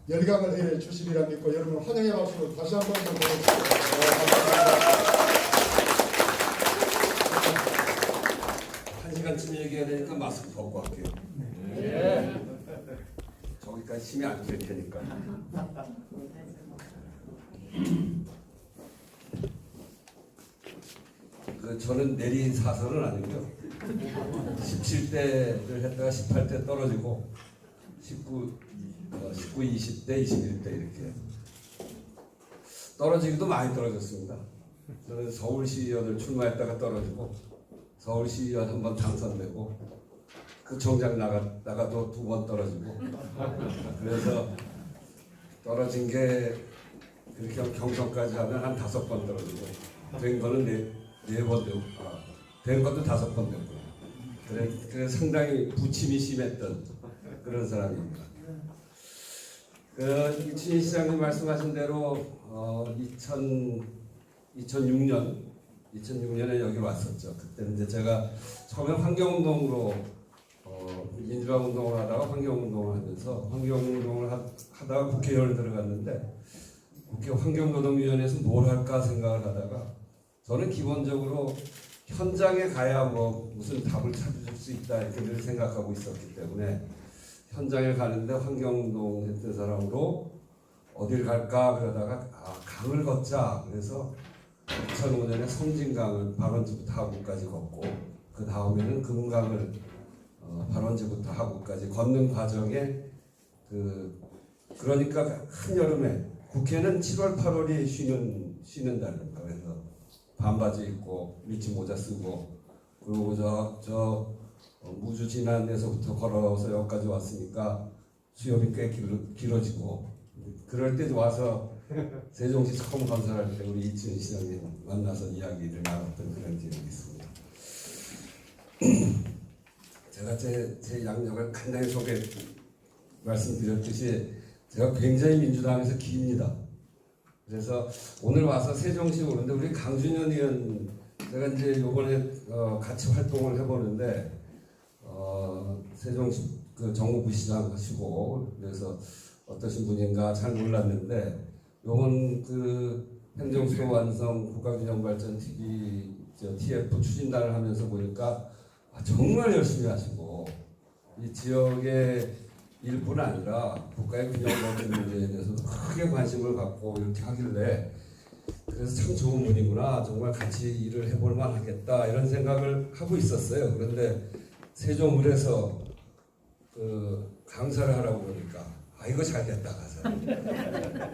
열강을 해 주시리라 믿고 여러분 환영의 박수로 다시 한번 보내주십시오. 한 시간쯤 얘기해야 되니까 마스크 벗고 할게요. 저기까지 힘이 안 될 테니까. 저는 내리 사선은 아니고요. 17대를 했다가 18대 떨어지고 19, 20대, 21대 이렇게 떨어지기도 많이 떨어졌습니다. 저는 서울시의원을 출마했다가 떨어지고 서울시의원 한 번 당선되고 그 정작 나가도 2번 떨어지고 그래서 떨어진 게 그렇게 경선까지 하면 한 5번 떨어지고 된 거는 네 번 되고 된 것도 5번 되고 그래서 상당히 부침이 심했던 그런 사람입니다. 이춘희 시장님 말씀하신 대로 2006년에 여기 왔었죠. 그때 이제 제가 처음에 환경운동으로 민주화운동을 하다가 환경운동을 하면서 환경운동을 하다가 국회의원을 들어갔는데 국회 환경노동위원회에서 뭘 할까 생각을 하다가 저는 기본적으로 현장에 가야 뭐 무슨 답을 찾을 수 있다 이렇게 늘 생각하고 있었기 때문에 현장에 가는데 환경운동 했던 사람으로 어딜 갈까 그러다가 강을 걷자 그래서 2005년에 섬진강을 발원지부터 하구까지 걷고 그 다음에는 금강을 발원지부터 하구까지 걷는 과정에 그러니까 한여름에 국회는 7월 8월이 쉬는 달입니다. 그래서 반바지 입고 리치 모자 쓰고 그리고 저 무주 지난에서부터 걸어서 여기까지 왔으니까 수염이 꽤 길어지고 그럴 때 와서 세종시 처음 건설할 때 우리 이춘희 시장님 만나서 이야기를 나눴던 그런 기억이 있습니다. 제가 제 양력을 간단히 말씀드렸듯이 제가 굉장히 민주당에서 깁니다. 그래서 오늘 와서 세종시 오는데 우리 강준현 의원 제가 이제 이번에 같이 활동을 해보는데 세종시 그 정무부시장 하시고 그래서 어떠신 분인가 잘 몰랐는데 요번 그 행정수도 완성 국가균형발전 TF 추진단을 하면서 보니까 정말 열심히 하시고 이 지역의 일뿐 아니라 국가의 균형발전 문제에 대해서도 크게 관심을 갖고 이렇게 하길래 그래서 참 좋은 분이구나 정말 같이 일을 해볼 만하겠다 이런 생각을 하고 있었어요. 그런데 세종을에서 강사를 하라고 그러니까 이거 잘 됐다 가서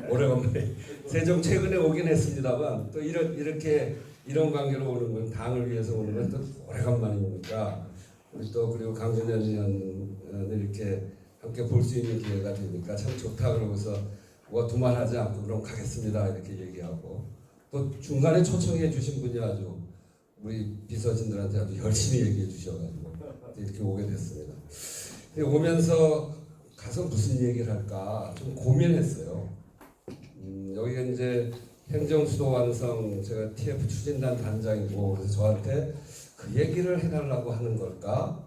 오래간만에 세종 최근에 오긴 했습니다만 또 이렇게 이런 관계로 오는 건 당을 위해서 오는 건 또 오래간만이니까 우리 또 그리고 강준현 의원을 이렇게 함께 볼 수 있는 기회가 되니까 참 좋다 그러고서 뭐 두말하지 않고 그럼 가겠습니다 이렇게 얘기하고 또 중간에 초청해 주신 분이 아주 우리 비서진들한테 아주 열심히 얘기해 주셔가지고 이렇게 오게 됐습니다. 오면서 가서 무슨 얘기를 할까 좀 고민했어요. 여기가 이제 행정수도 완성 제가 TF 추진단 단장이고 그래서 저한테 그 얘기를 해달라고 하는 걸까?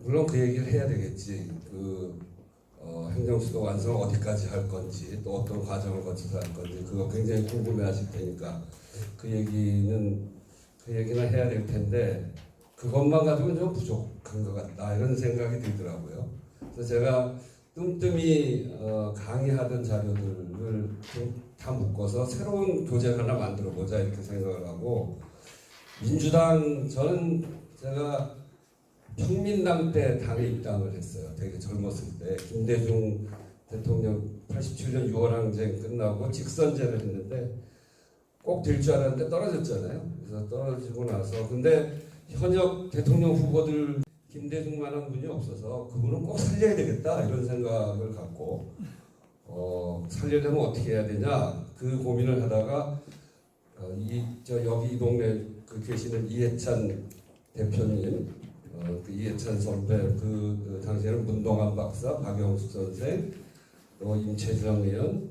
물론 그 얘기를 해야 되겠지. 행정수도 완성 어디까지 할 건지 또 어떤 과정을 거쳐서 할 건지 그거 굉장히 궁금해하실 테니까 그 얘기는 해야 될 텐데 그것만 가지고는 좀 부족한 것 같다 이런 생각이 들더라고요. 그래서 제가 뜸뜸이 강의하던 자료들을 좀 다 묶어서 새로운 교재를 하나 만들어 보자 이렇게 생각을 하고 민주당 저는 제가 평민당 때 당에 입당을 했어요. 되게 젊었을 때 김대중 대통령 87년 6월 항쟁 끝나고 직선제를 했는데 꼭 될 줄 알았는데 떨어졌잖아요. 그래서 떨어지고 나서 근데 현역 대통령 후보들 김대중만한 분이 없어서 그분은 꼭 살려야 되겠다 이런 생각을 갖고 살려려면 어떻게 해야 되냐 그 고민을 하다가 여기 이 동네 계시는 이해찬 대표님 그 이해찬 선배 그 당시에는 문동환 박사 박영숙 선생 또 임채정 의원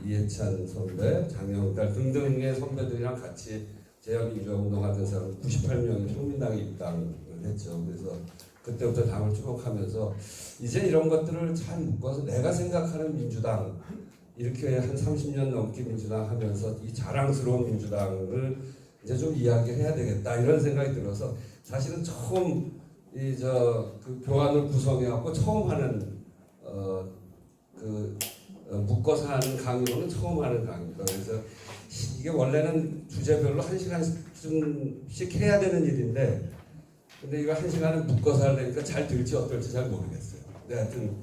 이해찬 선배 장영달 등등의 선배들이랑 같이 제야민주화 운동하던 사람 98명이 평민당에 입당을 했죠. 그래서 그때부터 당을 쭉 하면서 이제 이런 것들을 잘 묶어서 내가 생각하는 민주당 이렇게 한 30년 넘게 민주당 하면서 이 자랑스러운 민주당을 이제 좀 이야기해야 되겠다 이런 생각이 들어서 사실은 처음 그 교환을 구성해갖고 처음 하는 묶어서 하는 강의로는 처음 하는 강의입니다. 그래서 이게 원래는 주제별로 1시간씩 해야 되는 일인데 근데 이거 1시간을 묶어서 하려니까 잘 될지 어떨지 잘 모르겠어요. 네, 하여튼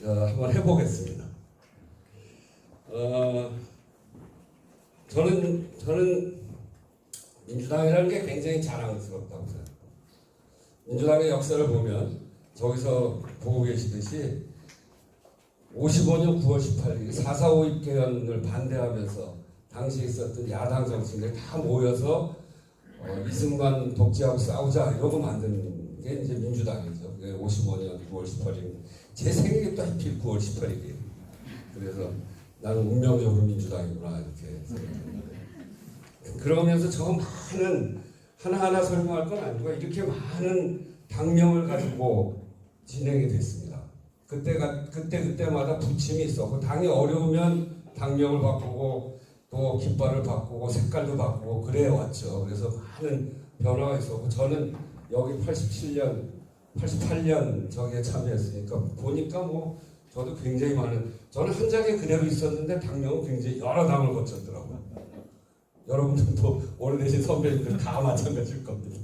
한번 해보겠습니다. 저는 민주당이라는 게 굉장히 자랑스럽다고 생각합니다. 민주당의 역사를 보면 저기서 보고 계시듯이 55년 9월 18일 4.4 입개헌을 반대하면서 당시에 있었던 야당 정치인들이 다 모여서 이승만 독재하고 싸우자 이러고 만든 게 이제 민주당이죠. 55년 9월 18일 제 생일이 또 하필 9월 18일이에요. 그래서 나는 운명적으로 민주당이구나 이렇게 생각합니다. 그러면서 저 많은 하나하나 설명할 건 아니고 이렇게 많은 당명을 가지고 진행이 됐습니다. 그때마다 부침이 있었고 당이 어려우면 당명을 바꾸고 또 깃발을 바꾸고 색깔도 바꾸고 그래 왔죠. 그래서 많은 변화가 있었고 저는 여기 88년 저기에 참여했으니까 보니까 뭐 저도 굉장히 많은 저는 한 자리에 그대로 있었는데 당명은 굉장히 여러 당을 거쳤더라고요. 여러분들도 오래되신 선배님들 다 마찬가지일 겁니다.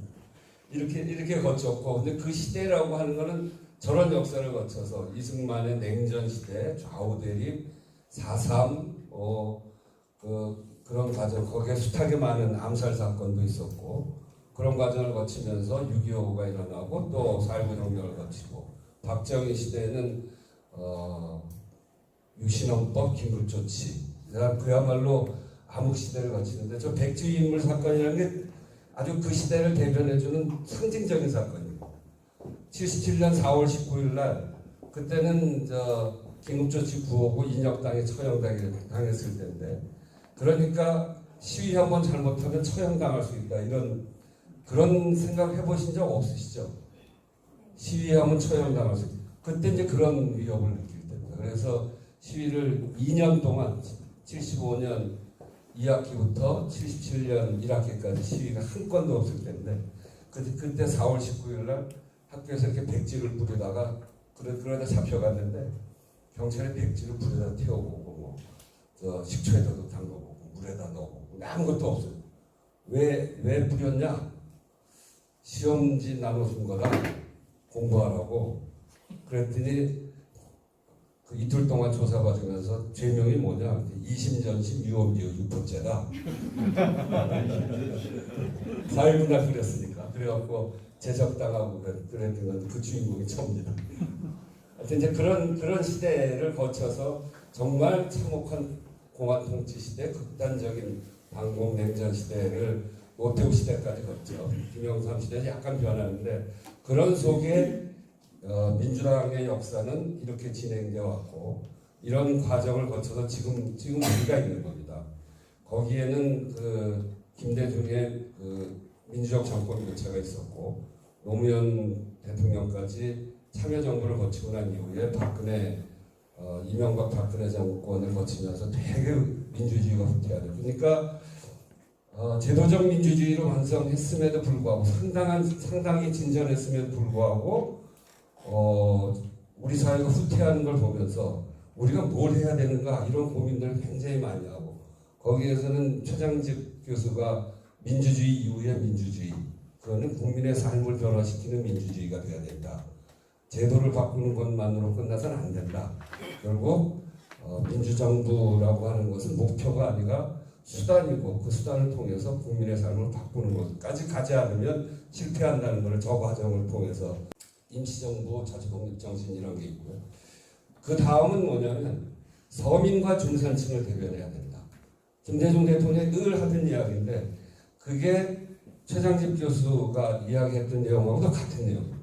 이렇게 거쳤고 근데 그 시대라고 하는 거는 저런 역사를 거쳐서 이승만의 냉전 시대, 좌우 대립, 4.3 그런 과정 거기에 숱하게 많은 암살 사건도 있었고 그런 과정을 거치면서 6.25가 일어나고 또 4.19 혁명을 거치고 박정희 시대는 유신헌법 긴급조치 그야말로 암흑시대를 거치는데 저 백주희 인물 사건이라는 게 아주 그 시대를 대변해주는 상징적인 사건입니다. 77년 4월 19일 날 그때는 긴급조치 구호고 인혁당에 처형당했을 때인데 그러니까 시위 한번 잘못하면 처형당할 수 있다 이런 그런 생각 해보신 적 없으시죠? 시위하면 처형당할 수 있다. 그때 이제 그런 위협을 느낄 때입니다. 그래서 시위를 2년 동안 75년 2학기부터 77년 1학기까지 시위가 한 건도 없을 텐데 그때 4월 19일 날 학교에서 이렇게 백지를 뿌리다가 그러다 잡혀갔는데 경찰이 백지를 불에다 태워보고 식초에다도 담궈보고 물에다 넣어보고 아무것도 없어요. 왜 뿌렸냐? 시험지 나눠준 거다. 공부하라고. 그랬더니 그 이틀 동안 조사받으면서 죄명이 뭐냐? 이심전심 유언비어 유포죄다. 4.19날 그랬으니까. 그래갖고 제적당하고 그랬던 그 주인공이 처음입니다. 하여튼 이제 그런 시대를 거쳐서 정말 참혹한 공안 통치 시대, 극단적인 반공 냉전 시대를 노태우 시대까지 거쳐 김영삼 시대에 약간 변하는데 그런 속에 민주당의 역사는 이렇게 진행되어 왔고 이런 과정을 거쳐서 지금 우리가 있는 겁니다. 거기에는 그 김대중의 그 민주적 정권 교체가 있었고 노무현 대통령까지 참여정부를 거치고 난 이후에 이명박 박근혜 정권을 거치면서 되게 민주주의가 후퇴하는 그러니까 제도적 민주주의를 완성했음에도 불구하고 상당히 진전했음에도 불구하고 우리 사회가 후퇴하는 걸 보면서 우리가 뭘 해야 되는가 이런 고민들을 굉장히 많이 하고 거기에서는 최장집 교수가 민주주의 이후의 민주주의 그거는 국민의 삶을 변화시키는 민주주의가 되어야 된다. 제도를 바꾸는 것만으로 끝나서는 안 된다. 결국 민주정부라고 하는 것은 목표가 아니라 수단이고 그 수단을 통해서 국민의 삶을 바꾸는 것까지 가지 않으면 실패한다는 것을 저 과정을 통해서 임시정부 자주독립정신 이런 게 있고요. 그 다음은 뭐냐면 서민과 중산층을 대변해야 된다. 김대중 대통령이 늘 하던 이야기인데 그게 최장집 교수가 이야기했던 내용하고도 같은 내용입니다.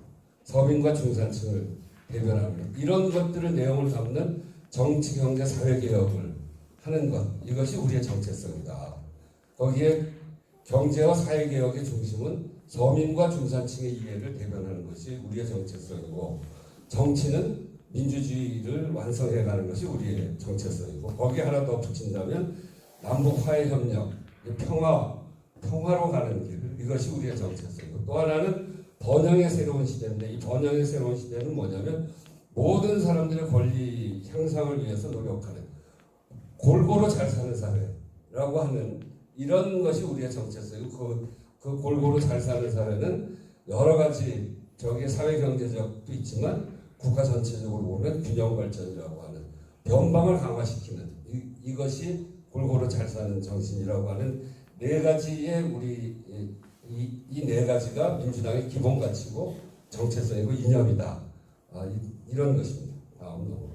서민과 중산층을 대변하는 이런 것들을 내용을 담는 정치, 경제, 사회개혁을 하는 것 이것이 우리의 정체성이다. 거기에 경제와 사회개혁의 중심은 서민과 중산층의 이해를 대변하는 것이 우리의 정체성이고, 정치는 민주주의를 완성해가는 것이 우리의 정체성이고, 거기에 하나 더 붙인다면 남북 화해 협력, 평화로 가는 길, 이것이 우리의 정체성이고, 또 하나는 번영의 새로운 시대인데, 이 번영의 새로운 시대는 뭐냐면 모든 사람들의 권리 향상을 위해서 노력하는, 골고루 잘 사는 사회라고 하는 이런 것이 우리의 정체성이고, 그 골고루 잘 사는 사회는 여러 가지 저기 사회 경제적도 있지만 국가 전체적으로 보면 균형 발전이라고 하는, 변방을 강화시키는 이것이 골고루 잘 사는 정신이라고 하는 네 가지의 우리 이 네 가지가 민주당의 기본 가치고 정체성이고 이념이다. 이런 것입니다. 다음 넘어.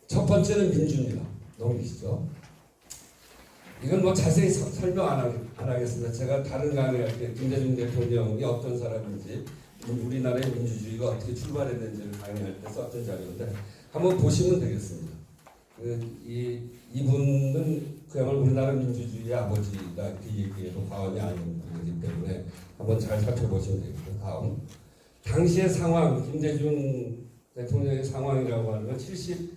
첫 번째는 민주입니다. 넘기시죠. 이건 뭐 자세히 설명 안 하겠습니다. 제가 다른 강의할 때 김대중 대통령이 어떤 사람인지, 우리나라의 민주주의가 어떻게 출발했는지를 강의할 때 썼던 자료인데 한번 보시면 되겠습니다. 이분은 그야말로 우리나라 민주주의의 아버지다, 이렇게 얘기해도 과언이 아닌 분이기 때문에 한번 잘 살펴보시면 되겠습니다. 다음. 당시의 상황, 김대중 대통령의 상황이라고 하는 건 71,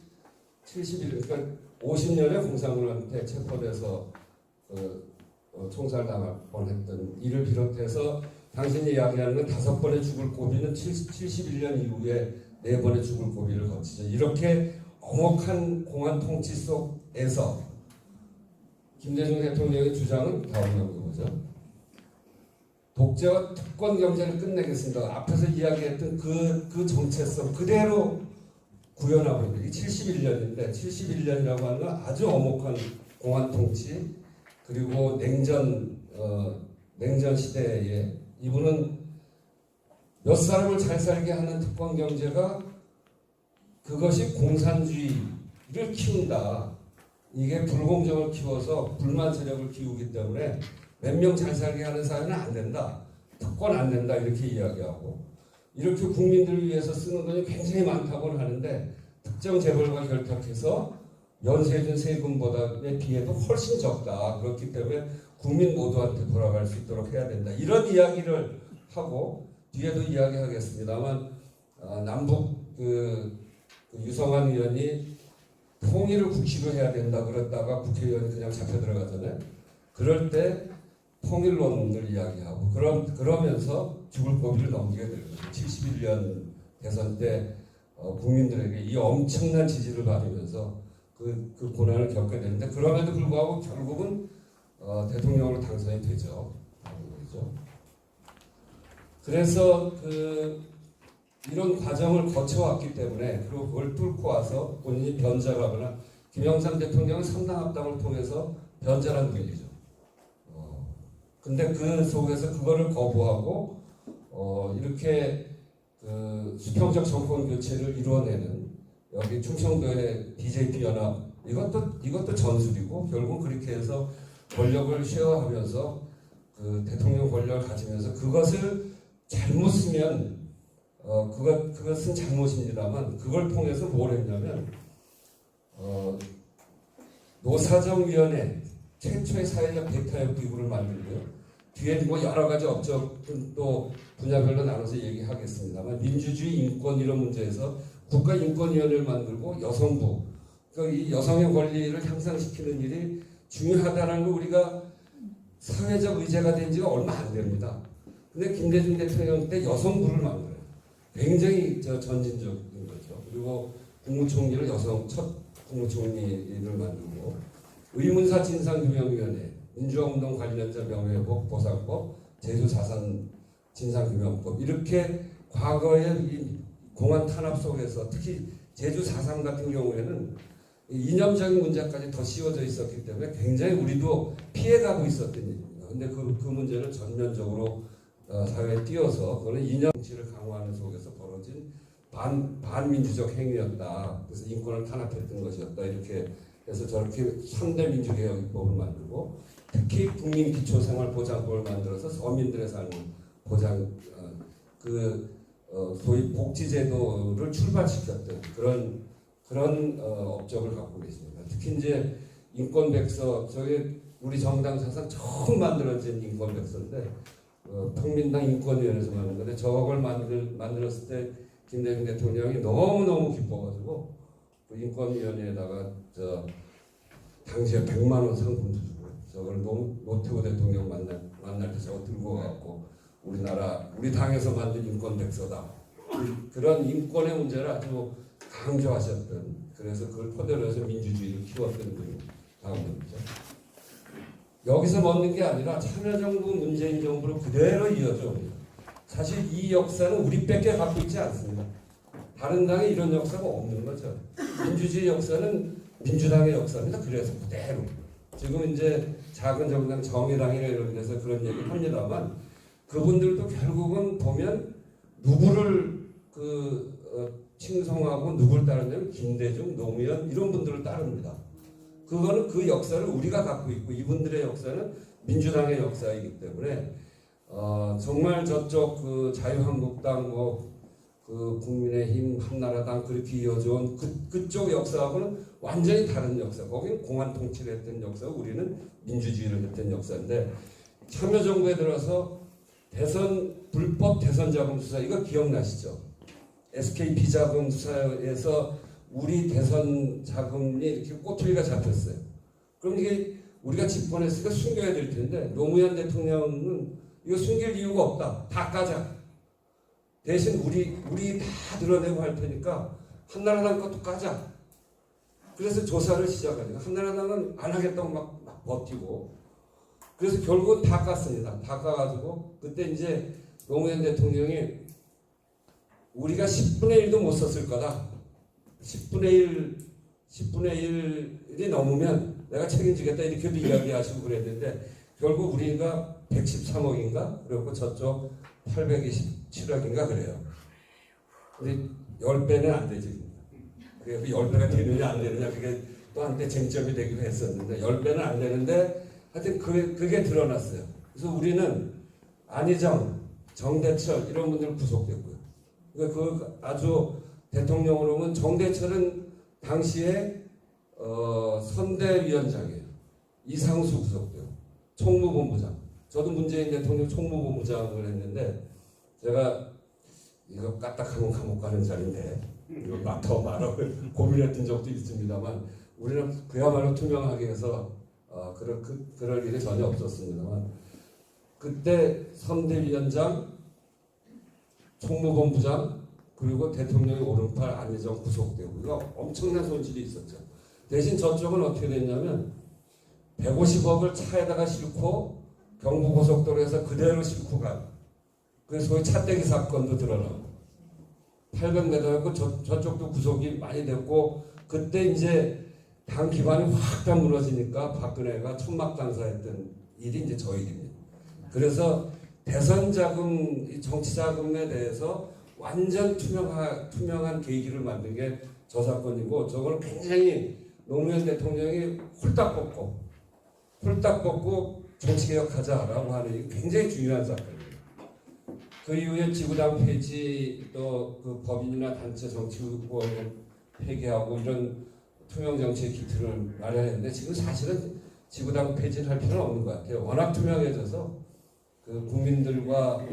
그러니까 50년에 공산군한테 체포돼서 총살당할 뻔했던 이를 비롯해서 당신이 이야기하는 건 5번의 죽을 고비는 71년 이후에 4번의 죽을 고비를 거치죠. 이렇게 엄혹한 공안 통치 속에서 김대중 대통령의 주장은 다음 넘겨보죠. 독재와 특권 경제를 끝내겠습니다. 앞에서 이야기했던 그 정체성 그대로 구현하고 있는 게 71년인데, 71년이라고 하는 건 아주 엄혹한 공안 통치, 그리고 냉전 시대에 이분은 몇 사람을 잘 살게 하는 특권 경제가 그것이 공산주의를 키운다. 이게 불공정을 키워서 불만 세력을 키우기 때문에 몇 명 잘 살게 하는 사회는 안 된다. 특권 안 된다. 이렇게 이야기하고, 이렇게 국민들을 위해서 쓰는 돈이 굉장히 많다고는 하는데 특정 재벌과 결탁해서 연쇄준 세금보다의 비해도 훨씬 적다. 그렇기 때문에 국민 모두한테 돌아갈 수 있도록 해야 된다. 이런 이야기를 하고, 뒤에도 이야기하겠습니다만 남북 유성환 의원이 통일을 국시로 해야 된다 그랬다가 국회의원이 그냥 잡혀 들어가잖아요. 그럴 때 통일론을 이야기하고 그러면서 죽을 고비를 넘기게 되는 거죠. 71년 대선 때 국민들에게 이 엄청난 지지를 받으면서 그 고난을 겪게 되는데, 그럼에도 불구하고 결국은 대통령으로 당선이 되죠. 그래서 이런 과정을 거쳐왔기 때문에, 그리고 그걸 뚫고 와서 본인이 변자를 하거나, 김영삼 대통령은 3당 합당을 통해서 변자라는 얘기죠. 근데 그 속에서 그거를 거부하고 이렇게 수평적 정권 교체를 이루어내는, 여기 충청도의 BJP 연합, 이것도 전술이고, 결국 그렇게 해서 권력을 쉐어하면서 대통령 권력을 가지면서 그것을 잘못 쓰면 그것은 잘못입니다만, 그걸 통해서 뭘 했냐면 노사정위원회 최초의 사회적 대타협 기구를 만들고요. 뒤에 뭐 여러 가지 업적은 또 분야별로 나눠서 얘기하겠습니다만, 민주주의 인권 이런 문제에서 국가인권위원회를 만들고 여성부, 그러니까 이 여성의 권리를 향상시키는 일이 중요하다는 걸 우리가 사회적 의제가 된 지가 얼마 안 됩니다. 근데 김대중 대통령 때 여성부를 만들어요. 굉장히 전진적인 거죠. 그리고 국무총리를 첫 국무총리를 만들고, 의문사 진상규명위원회, 민주화운동 관련자 명예회복 보상법, 제주 4.3 진상규명법, 이렇게 과거의 이 공안 탄압 속에서 특히 제주 4.3 같은 경우에는 이념적인 문제까지 더 씌워져 있었기 때문에 굉장히 우리도 피해가고 있었던 일입니다. 근데 그 문제를 전면적으로 사회에 띄워서, 그거는 이념 정치를 강화하는 속에서 벌어진 반민주적 행위였다. 그래서 인권을 탄압했던 것이었다. 이렇게 해서 저렇게 3대 민주개혁 입법을 만들고, 특히 국민기초생활보장법을 만들어서 서민들의 삶을 보장, 소위 복지제도를 출발시켰던 그런 업적을 갖고 계십니다. 특히 이제 인권백서, 저게 우리 정당 사상 처음 만들어진 인권백서인데 평민당 인권위원회에서 만든 건데 저걸 만들었을 때 김대중 대통령이 너무너무 기뻐가지고 그 인권위원회에다가 당시에 100만 원 상금도 주고 저걸 노태우 대통령 만날 때 저거 들고 가고 우리 당에서 만든 인권백서다. 그런 인권의 문제를 아주 강조하셨던, 그래서 그걸 토대로 해서 민주주의를 키웠던 분이 다음입니다. 여기서 멈는 게 아니라 참여정부 문재인 정부로 그대로 이어져 옵니다. 사실 이 역사는 우리밖에 갖고 있지 않습니다. 다른 당에 이런 역사가 없는 거죠. 민주주의 역사는 민주당의 역사입니다. 그래서 그대로 지금 이제 작은 정당 정의당이나 이런 데서 그런 얘기를 합니다만 그분들도 결국은 보면 누구를 칭송하고 누굴 따르냐면 김대중, 노무현 이런 분들을 따릅니다. 그거는 그 역사를 우리가 갖고 있고 이분들의 역사는 민주당의 역사이기 때문에 정말 저쪽 그 자유한국당 국민의힘 한나라당 그렇게 이어져온 그쪽 역사하고는 완전히 다른 역사. 거기는 공안 통치를 했던 역사고 우리는 민주주의를 했던 역사인데 참여정부에 들어서 불법 대선 자금 수사 이거 기억나시죠? SK 비자금 수사에서 우리 대선 자금이 이렇게 꼬투리가 잡혔어요. 그럼 이게 우리가 집권했으니까 숨겨야 될 텐데 노무현 대통령은 이거 숨길 이유가 없다. 다 까자. 대신 우리 다 드러내고 할 테니까 한나라당 것도 까자. 그래서 조사를 시작하니까 한나라당은 안 하겠다고 막 버티고 그래서 결국은 다 깠습니다. 다 까가지고 그때 이제 노무현 대통령이 우리가 10분의 1도 못 썼을 거다. 10분의 1이 넘으면 내가 책임지겠다 이렇게도 이야기하시고 그랬는데 결국 우리가 113억인가 그리고 저쪽 827억인가 그래요. 근데 10배는 안 되지. 그게 10배가 되느냐 안 되느냐 그게 또 한때 쟁점이 되기도 했었는데 10배는 안 되는데 하여튼 그게 드러났어요. 그래서 우리는 안희정, 정대철 이런 분들 구속됐고요. 그러니까 아주 대통령으로는 정대철은 당시에 선대위원장이에요. 이상수 구속돼요. 총무본부장. 저도 문재인 대통령 총무본부장을 했는데 제가 이거 까딱하면 감옥 가는 자리인데 이거 더 말하고 고민했던 적도 있습니다만 우리는 그야말로 투명하게 해서 그럴 일이 전혀 없었습니다만 그때 선대위원장, 총무본부장 그리고 대통령의 오른팔 안희정 구속되고 이거 엄청난 손실이 있었죠. 대신 저쪽은 어떻게 됐냐면 150억을 차에다가 싣고 경부고속도로에서 그대로 싣고 간 그래서 소위 차떼기 사건도 드러나고 800m였고 저쪽도 구속이 많이 됐고 그때 이제 당 기반이 확 다 무너지니까 박근혜가 천막당사했던 일이 이제 저 일입니다. 그래서 대선 자금, 정치 자금에 대해서 완전 투명한 계기를 만든 게 저 사건이고 저걸 굉장히 노무현 대통령이 홀딱 벗고 정치개혁하자라고 하는 게 굉장히 중요한 사건입니다. 그 이후에 지구당 폐지 또 그 법인이나 단체 정치권 폐기하고 이런 투명 정치의 기틀을 마련했는데 지금 사실은 지구당 폐지를 할 필요는 없는 것 같아요. 워낙 투명해져서 그 국민들과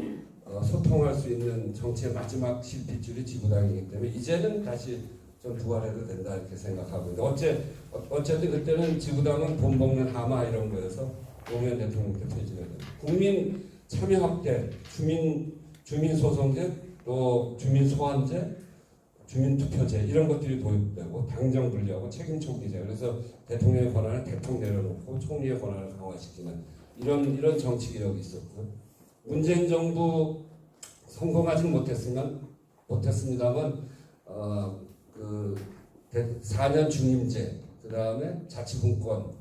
소통할 수 있는 정치의 마지막 실핏줄이 지구당이기 때문에 이제는 다시 좀 부활해도 된다 이렇게 생각하고 있는데 어쨌든 그때는 지구당은 돈 먹는 하마 이런 거여서 노무현 대통령께 폐지가 됩니다. 국민 참여 확대, 주민 소송제, 또 주민 소환제, 주민 투표제 이런 것들이 도입되고 당정 분리하고 책임 총리제 그래서 대통령의 권한을 대통령 내려놓고 총리의 권한을 강화시키는 이런 정치 개혁이 있었고 문재인 정부 성공하지는 못했습니다만 그 4년 중임제 그 다음에 자치분권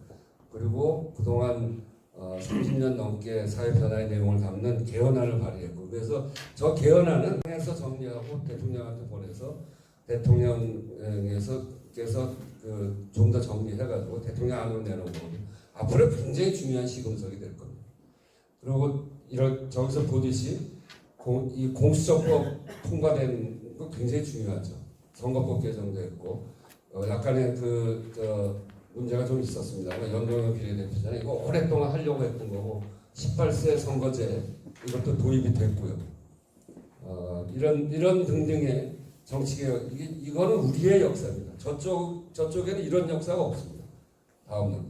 그리고 그동안 30년 넘게 사회 변화의 내용을 담는 개헌안을 발의했고 그래서 저 개헌안은 해서 정리하고 대통령한테 보내서 대통령께서 좀 더 정리해가지고 대통령 안으로 내놓은 거거든요. 앞으로 굉장히 중요한 시금석이 될 겁니다. 그리고 저기서 보듯이 이 공수처법 통과된 거 굉장히 중요하죠. 선거법 개정도 했고 약간의 문제가 좀 있었습니다. 연동형 비례대표잖아요. 이거 오랫동안 하려고 했던 거고 18세 선거제 이것도 도입이 됐고요. 이런 등등의 정치개혁 이거는 우리의 역사입니다. 저쪽에는 이런 역사가 없습니다. 다음은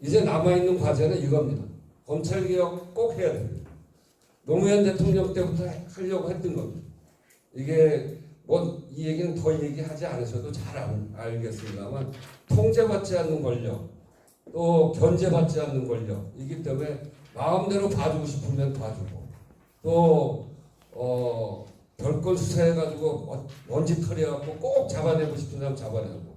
이제 남아있는 과제는 이겁니다. 검찰개혁 꼭 해야 됩니다. 노무현 대통령 때부터 하려고 했던 겁니다. 이게 뭐 이 얘기는 더 얘기하지 않으셔도 잘 알겠습니다만 통제받지 않는 권력 또 견제받지 않는 권력이기 때문에 마음대로 봐주고 싶으면 봐주고 또 별건 수사해가지고 먼지 털이해갖고 꼭 잡아내고 싶은 사람 잡아내고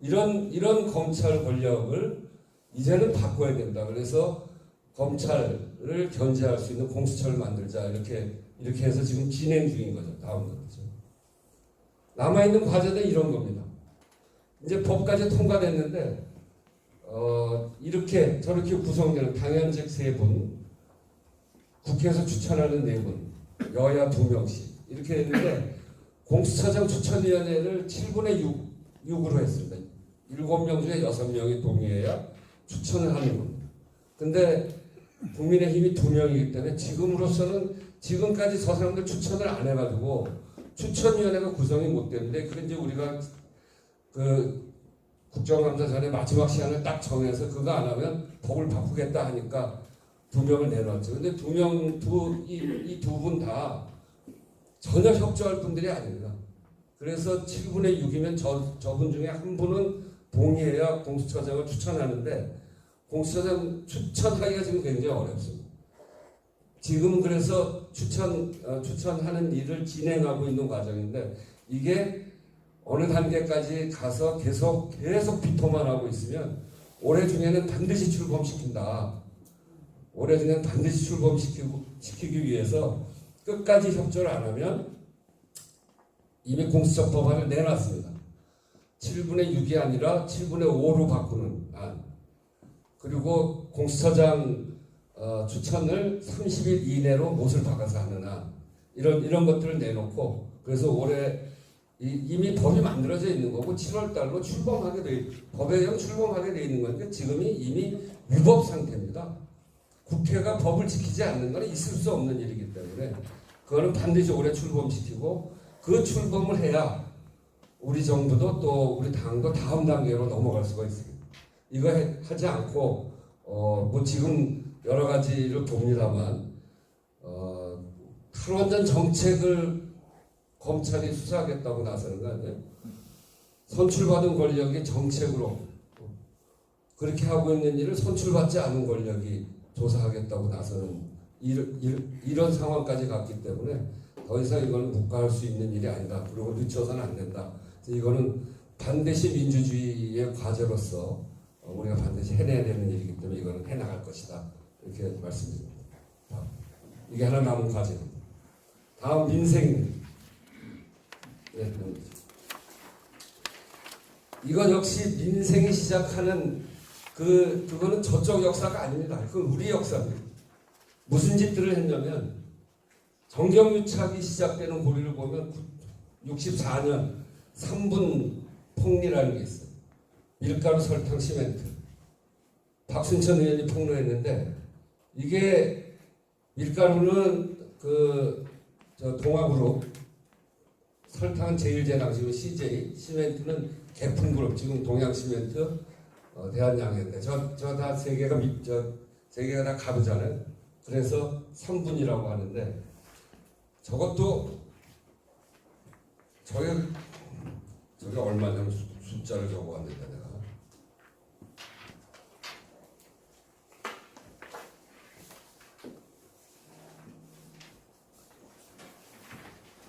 이런 검찰 권력을 이제는 바꿔야 된다. 그래서 검찰을 견제할 수 있는 공수처를 만들자 이렇게 해서 지금 진행 중인 거죠. 다음 거죠. 남아있는 과제는 이런 겁니다. 이제 법까지 통과됐는데 이렇게 저렇게 구성되는 당연직 3분, 국회에서 추천하는 4분, 여야 2명씩 이렇게 했는데 공수처장 추천위원회를 7분의 6으로 했습니다. 7명 중에 6명이 동의해야 추천을 하는 겁니다. 근데 국민의힘이 2명이기 때문에 지금까지 저 사람들 추천을 안 해가지고 추천위원회가 구성이 못 되는데 그래 이제 우리가 그 국정감사 전에 마지막 시간을 딱 정해서 그거 안 하면 법을 바꾸겠다 하니까 2명을 내놨죠. 근데 이 두 분 다 전혀 협조할 분들이 아닙니다. 그래서 7분의 6이면 저분 중에 한 분은 동의해야 공수처장을 추천하는데 공수처장 추천하기가 지금 굉장히 어렵습니다. 지금 그래서 추천하는 일을 진행하고 있는 과정인데 이게 어느 단계까지 가서 계속 비토만 하고 있으면 올해 중에는 반드시 출범시킨다. 올해 중에는 반드시 출범시키기 위해서 끝까지 협조를 안 하면 이미 공수처 법안을 내놨습니다. 7분의 6이 아니라 7분의 5로 바꾸는 안. 그리고 공수처장 추천을 30일 이내로 못을 박아서 하는 안. 이런 것들을 내놓고 그래서 올해 이미 법이 만들어져 있는 거고 7월 달로 법에 의하면 출범하게 돼 있는 거니까 지금이 이미 위법 상태입니다. 국회가 법을 지키지 않는 건 있을 수 없는 일이기 때문에 그거는 반드시 올해 출범시키고 그 출범을 해야 우리 정부도 또 우리 당도 다음 단계로 넘어갈 수가 있습니다. 이거 하지 않고 뭐 지금 여러 가지를 봅니다만 탈원전 정책을 검찰이 수사하겠다고 나서는 거 아니에요? 선출받은 권력이 정책으로 그렇게 하고 있는 일을 선출받지 않은 권력이 조사하겠다고 나서는 이런 상황까지 갔기 때문에 더 이상 이걸 묵과할 수 있는 일이 아니다. 그리고 늦춰서는 안 된다. 이거는 반드시 민주주의의 과제로서 우리가 반드시 해내야 되는 일이기 때문에 이거는 해나갈 것이다. 이렇게 말씀드립니다. 이게 하나 남은 과제입니다. 다음 민생입니다. 네, 이건 역시 민생이 시작하는 그거는 저쪽 역사가 아닙니다. 그건 우리 역사입니다. 무슨 짓들을 했냐면 정경유착이 시작되는 고리를 보면 64년 3분 폭리라는 게 있어요. 밀가루, 설탕, 시멘트. 박순천 의원이 폭로했는데 이게 밀가루는 동아그룹, 설탕은 제일제당 지금 CJ, 시멘트는 개품그룹 지금 동양시멘트, 대한양해인데 저 다 세 개가 다 가루잖아요. 그래서 3분이라고 하는데 저것도 저게 얼마냐면 숫자를 적어왔는데 내가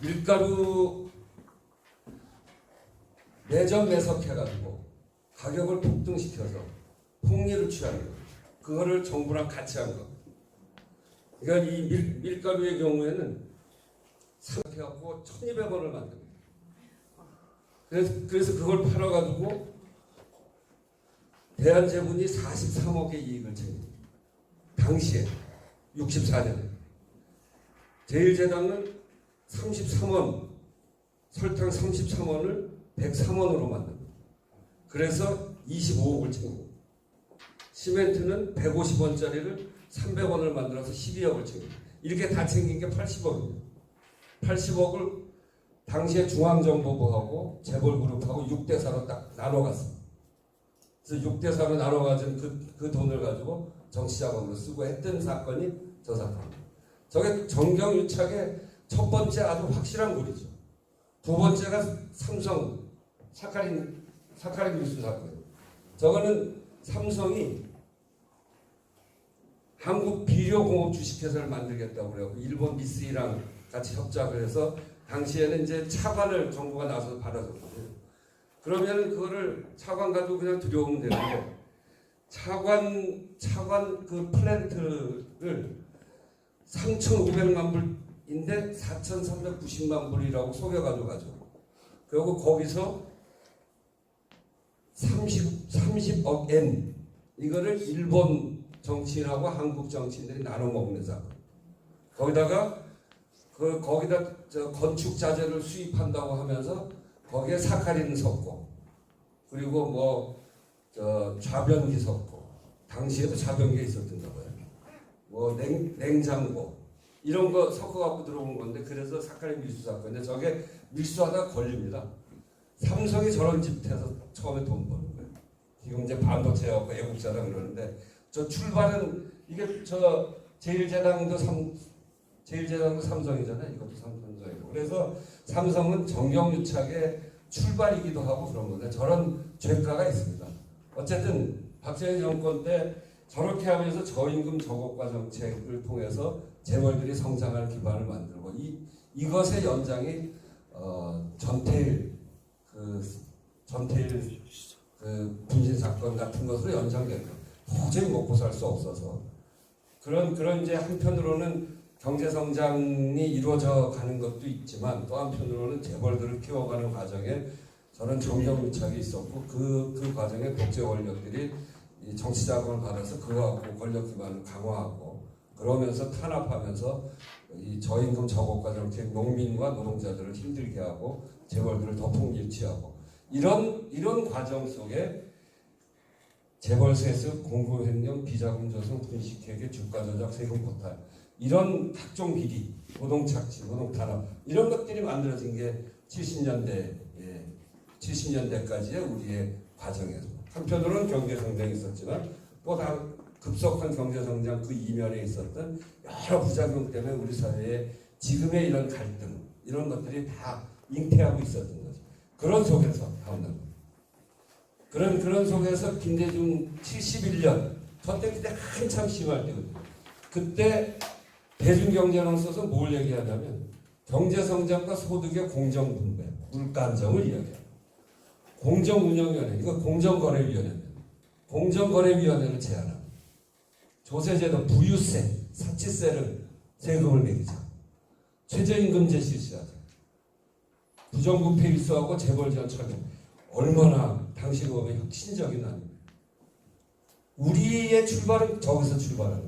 밀가루 매점 매석해가지고 가격을 폭등시켜서 폭리를 취하는 거. 그거를 정부랑 같이 한 거. 그러니까 이 밀가루의 경우에는 생각해갖고 1,200원을 만듭니다. 그래서 그걸 팔아가지고 대한제분이 43억의 이익을 챙깁니다. 당시에 64년에 제일제당은 33원 설탕 33원을 103원으로 만듭니다. 그래서 25억을 챙깁니다. 시멘트는 150원짜리를 300원을 만들어서 12억을 챙깁니다. 이렇게 다 챙긴 게 80억입니다. 80억을 당시에 중앙정보부하고 재벌그룹하고 6대4로 딱 나눠갔습니다. 그래서 6대4로 나눠가진 그 돈을 가지고 정치자금으로 쓰고 했던 사건이 저 사건입니다. 저게 정경유착의 첫 번째 아주 확실한 고리죠. 두 번째가 삼성 사카린 밀수 사건이에요. 저거는 삼성이 한국 비료공업 주식회사를 만들겠다고 그래요. 일본 미쓰이랑 같이 협작을 해서 당시에는 이제 차관을 정부가 나서서 받아줬거든요. 그러면 그거를 차관 가지고 그냥 들여오면 되는데 차관 그 플랜트를 3,500만 불인데 4,390만 불이라고 속여가지고 가죠. 그리고 거기서 30억 엔 이거를 일본 정치인하고 한국 정치인들이 나눠 먹는 사건. 거기다가 거기다 건축 자재를 수입한다고 하면서 거기에 사카린 섞고 그리고 뭐 좌변기 섞고 당시에도 좌변기 있었던가 봐요. 뭐 냉장고 이런 거 섞어 갖고 들어온 건데 그래서 사카린 밀수 사건인데 저게 밀수하다 걸립니다. 삼성이 저런 짓 해서 처음에 돈 버는 거예요. 지금 이제 반도체 갖고 애국자다 그러는데 저 출발은 이게 저 제일제당도 삼성이잖아요. 이것도 삼성이고. 그래서 삼성은 정경유착의 출발이기도 하고 그런 건데 저런 죄가가 있습니다. 어쨌든 박정희 정권 때 저렇게 하면서 저임금 저고가 정책을 통해서 재벌들이 성장할 기반을 만들고 이것의 연장이 전태일 분신 사건 같은 것으로 연장된 거예요. 도저히 먹고 살 수 없어서 그런 이제 한편으로는 경제 성장이 이루어져 가는 것도 있지만 또 한편으로는 재벌들을 키워가는 과정에 저는 정경유착이 있었고 그 과정에 국제 권력들이 이 정치 자금을 받아서 그거 갖고 권력 기반을 강화하고 그러면서 탄압하면서 이 저임금 저고가 정책 농민과 노동자들을 힘들게 하고 재벌들을 더 폭리취하고 이런 과정 속에 재벌세습, 공고횡령, 비자금 조성, 분식회계, 주가 조작, 세금 포탈 이런 각종 비리, 노동착취, 노동탄압 이런 것들이 만들어진 게 70년대까지의 우리의 과정이었습니다. 한편으로는 경제성장이 있었지만 또 다 급속한 경제성장 그 이면에 있었던 여러 부작용 때문에 우리 사회에 지금의 이런 갈등 이런 것들이 다 잉태하고 있었던 거죠. 그런 속에서 그런 속에서 김대중 71년 그때 한참 심할 때거든요. 그때 대중경제론 써서 뭘 얘기하냐면 경제성장과 소득의 공정분배, 물가 안정을 이야기합니다. 공정운영위원회, 이거 공정거래위원회입니다. 공정거래위원회를 제안합니다. 조세제도, 부유세, 사치세를 세금을 매기자. 최저임금제 실시하자. 부정부패 일소하고 재벌지원 철회. 얼마나 당시 법의 혁신적인 아닙니까? 우리의 출발은 저기서 출발하는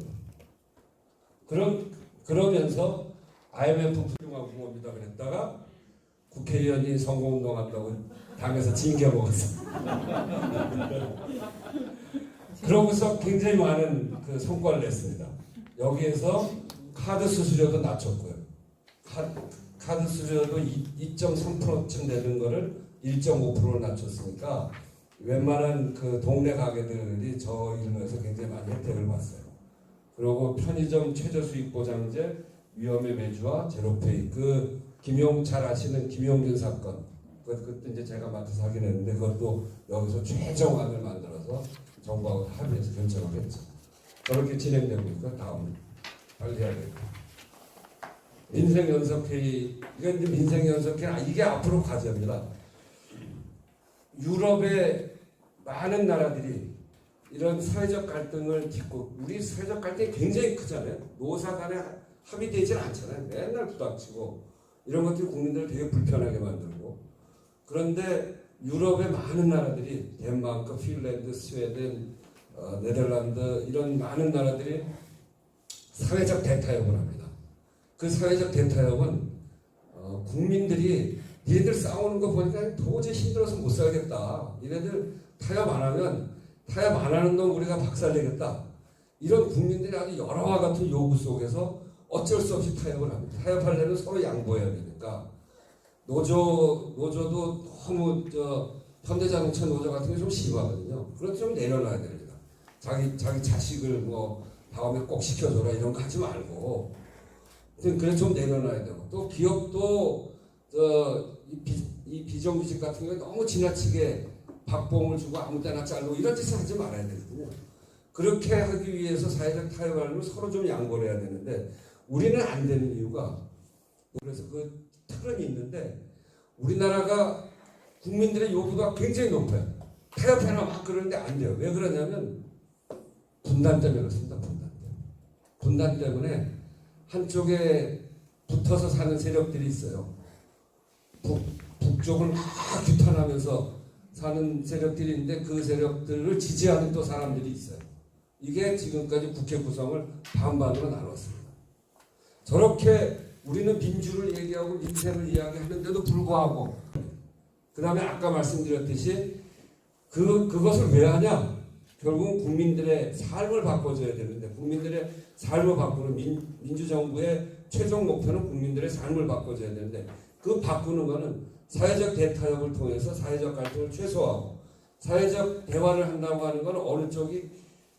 거예요. 그러면서 IMF 훌륭한 그랬다가 국회의원이 선거운동한다고 당에서 징계 먹었어. 그러고서 굉장히 많은 그 성과를 냈습니다. 여기에서 카드 수수료도 낮췄고요. 카드 수수료도 2.3%쯤 되는 거를 1.5%로 낮췄으니까 웬만한 그 동네 가게들이 저 일로 해서 굉장히 많이 혜택을 봤어요. 그리고 편의점 최저수익보장제, 위험의 매주와 제로페이, 잘 아시는 김용균 사건, 그것도 이제 제가 맡아서 하긴 했는데 그것도 여기서 최종안을 만들어서 정부하고 합의해서 결정을 했죠. 그렇게 진행되고 있고 다음 빨리 해야 되겠다. 민생연석회의, 이건 민생연석회의 이게 앞으로 과제입니다. 유럽의 많은 나라들이 이런 사회적 갈등을 딛고 우리 사회적 갈등이 굉장히 크잖아요. 노사 간에 합의되질 않잖아요. 맨날 부닥치고 이런 것들이 국민들을 되게 불편하게 만들고 그런데 유럽의 많은 나라들이 덴마크, 핀란드, 스웨덴, 네덜란드 이런 많은 나라들이 사회적 대타협을 합니다. 그 사회적 대타협은 국민들이 얘들 싸우는 거 보니까 도저히 힘들어서 못 살겠다. 얘네들 타협 안 하면 타협 안 하는 놈 우리가 박살내겠다. 이런 국민들이 아주 여러와 같은 요구 속에서 어쩔 수 없이 타협을 합니다. 타협하려면 서로 양보해야 되니까 노조도 너무 현대자동차 노조 같은 게 좀 심하거든요. 그것도 좀 내려놔야 됩니다. 자기 자식을 뭐 다음에 꼭 시켜줘라 이런 거 하지 말고 그래 좀 내려놔야 되고 또 기업도 이 비정규직 같은 경우에 너무 지나치게 박봉을 주고 아무 때나 자르고 이런 짓을 하지 말아야 되거든요. 그렇게 하기 위해서 사회적 타협하려면 서로 좀 양보를 해야 되는데 우리는 안 되는 이유가 그래서 그 틀은 있는데 우리나라가 국민들의 요구가 굉장히 높아요. 타협해라 막 그러는데 안 돼요. 왜 그러냐면 분단 때문에 그렇습니다. 분단 때문에 한쪽에 붙어서 사는 세력들이 있어요. 북쪽을 막 규탄하면서 사는 세력들이 있는데 그 세력들을 지지하는 또 사람들이 있어요. 이게 지금까지 국회 구성을 반반으로 나눴습니다. 저렇게 우리는 민주를 얘기하고 민생을 이야기하는데도 불구하고 그 다음에 아까 말씀드렸듯이 그것을 왜 하냐? 결국은 국민들의 삶을 바꿔줘야 되는데 국민들의 삶을 바꾸는 민주정부의 최종 목표는 국민들의 삶을 바꿔줘야 되는데 그 바꾸는 거는 사회적 대타협을 통해서 사회적 갈등을 최소화하고 사회적 대화를 한다고 하는 건 어느 쪽이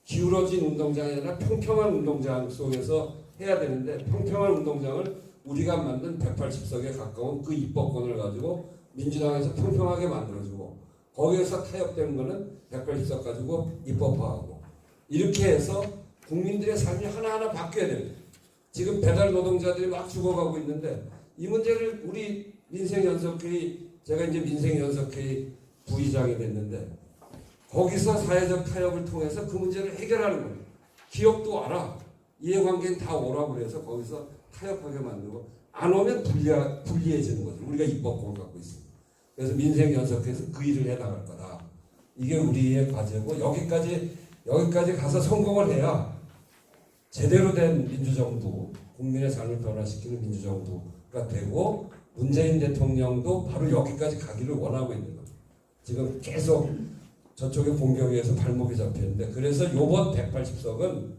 기울어진 운동장이 아니라 평평한 운동장 속에서 해야 되는데 평평한 운동장을 우리가 만든 180석에 가까운 그 입법권을 가지고 민주당에서 평평하게 만들어주고 거기에서 타협되는 거는 180석 가지고 입법화하고 이렇게 해서 국민들의 삶이 하나하나 바뀌어야 됩니다. 지금 배달 노동자들이 막 죽어가고 있는데 이 문제를 우리 민생연석회의 제가 이제 민생연석회의 부의장이 됐는데 거기서 사회적 타협을 통해서 그 문제를 해결하는 거예요. 기업도 와라. 이해관계는 다 오라고 그래서 거기서 타협하게 만들고 안 오면 불리해지는 거죠. 우리가 입법권을 갖고 있습니다. 그래서 민생연석회에서 그 일을 해나갈 거다. 이게 우리의 과제고 여기까지 가서 성공을 해야 제대로 된 민주정부, 국민의 삶을 변화시키는 민주정부가 되고 문재인 대통령도 바로 여기까지 가기를 원하고 있는 겁니다. 지금 계속 저쪽에 공격에 의해서 발목이 잡혔는데 그래서 이번 180석은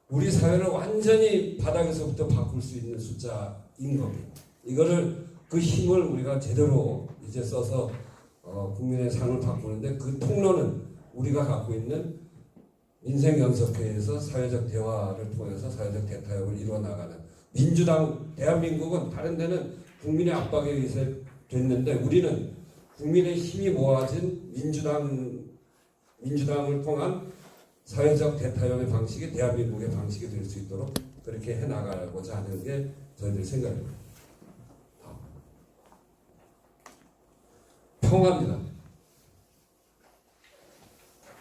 우리 사회를 완전히 바닥에서부터 바꿀 수 있는 숫자인 겁니다. 이거를 그 힘을 우리가 제대로 이제 써서 국민의 삶을 바꾸는데 그 통로는 우리가 갖고 있는 민생연석회에서 사회적 대화를 통해서 사회적 대타협을 이루어나가는 민주당 대한민국은 다른 데는 국민의 압박에 의해서 됐는데 우리는 국민의 힘이 모아진 민주당을 통한 사회적 대타협의 방식이 대한민국의 방식이 될 수 있도록 그렇게 해나가고자 하는 게 저희들 생각입니다. 평화입니다.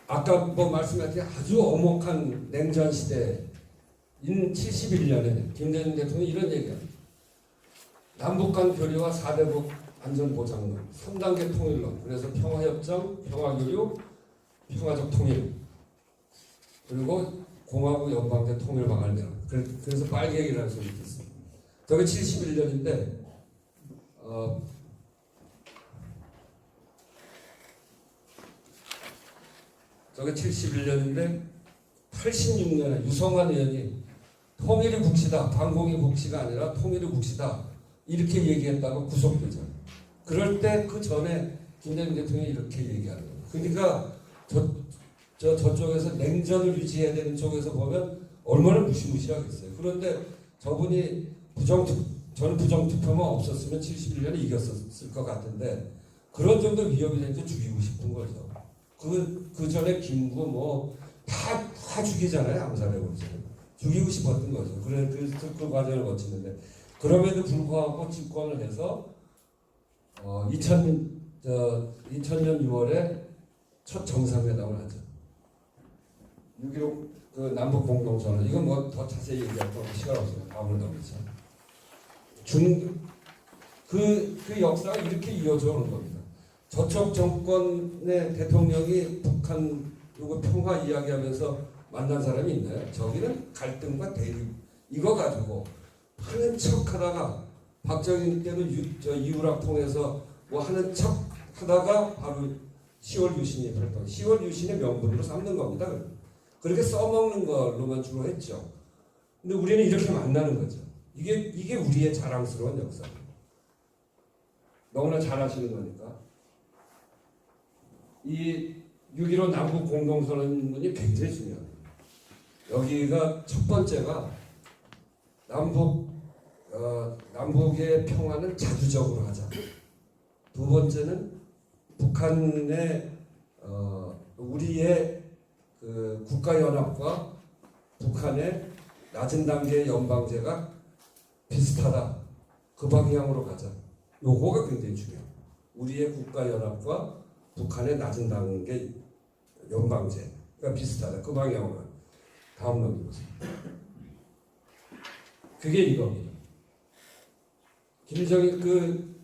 아까 말씀하신 아주 엄혹한 냉전 시대인 71년에 김대중 대통령이 이런 얘기합니다. 남북 간 교류와 4대국 안전보장론, 3단계 통일론, 그래서 평화협정, 평화교류, 평화적 통일, 그리고 공화국 연방제 통일 방안을 내놓은 그래서 빨갱이라는 소리 있습니다. 저게 71년인데 저게 71년인데 86년에 유성환 의원이 통일이 국시다. 반공이 국시가 아니라 통일이 국시다. 이렇게 얘기했다고 구속되잖아요. 그럴 때 그 전에 김대중 대통령이 이렇게 얘기하는 거예요. 그러니까 저쪽에서 냉전을 유지해야 되는 쪽에서 보면 얼마나 무시무시하겠어요. 그런데 저분이 저는 부정투표만 없었으면 71년에 이겼을 것 같은데 그런 정도 위협이 되니까 죽이고 싶은 거죠. 그 전에 김구 다 죽이잖아요. 암살해버리죠. 죽이고 싶었던 거죠. 그래서 그 과정을 거치는데 그럼에도 불구하고 집권을 해서 2000년 6월에 첫 정상회담을 하죠. 6.15 그 남북 공동선언 이건 더 자세히 얘기할 거 시간 없어요. 다음을 넘기죠. 그 역사가 이렇게 이어져 오는 겁니다. 저쪽 정권의 대통령이 북한 요거 평화 이야기하면서 만난 사람이 있나요? 저기는 갈등과 대립 이거 가지고 하는 척하다가 박정희 때는 이우락 통해서 뭐 하는 척 하다가 바로 10월 유신이 활동, 10월 유신의 명분으로 삼는 겁니다. 그렇게 써먹는 걸로만 주로 했죠. 근데 우리는 이렇게 만나는 거죠. 이게 우리의 자랑스러운 역사입니다. 너무나 잘 아시는 거니까. 이 6.15 남북 공동선언문이 굉장히 중요합니다. 여기가 첫 번째가 남북의 평화는 자주적으로 하자. 두 번째는 북한의 우리의 그 국가연합과 북한의 낮은 단계의 연방제가 비슷하다. 그 방향으로 가자. 요거가 굉장히 중요해요. 우리의 국가연합과 북한의 낮은 단계 연방제가 비슷하다. 그 방향으로. 다음 넘겨보세요. 그게 이겁니다. 김대중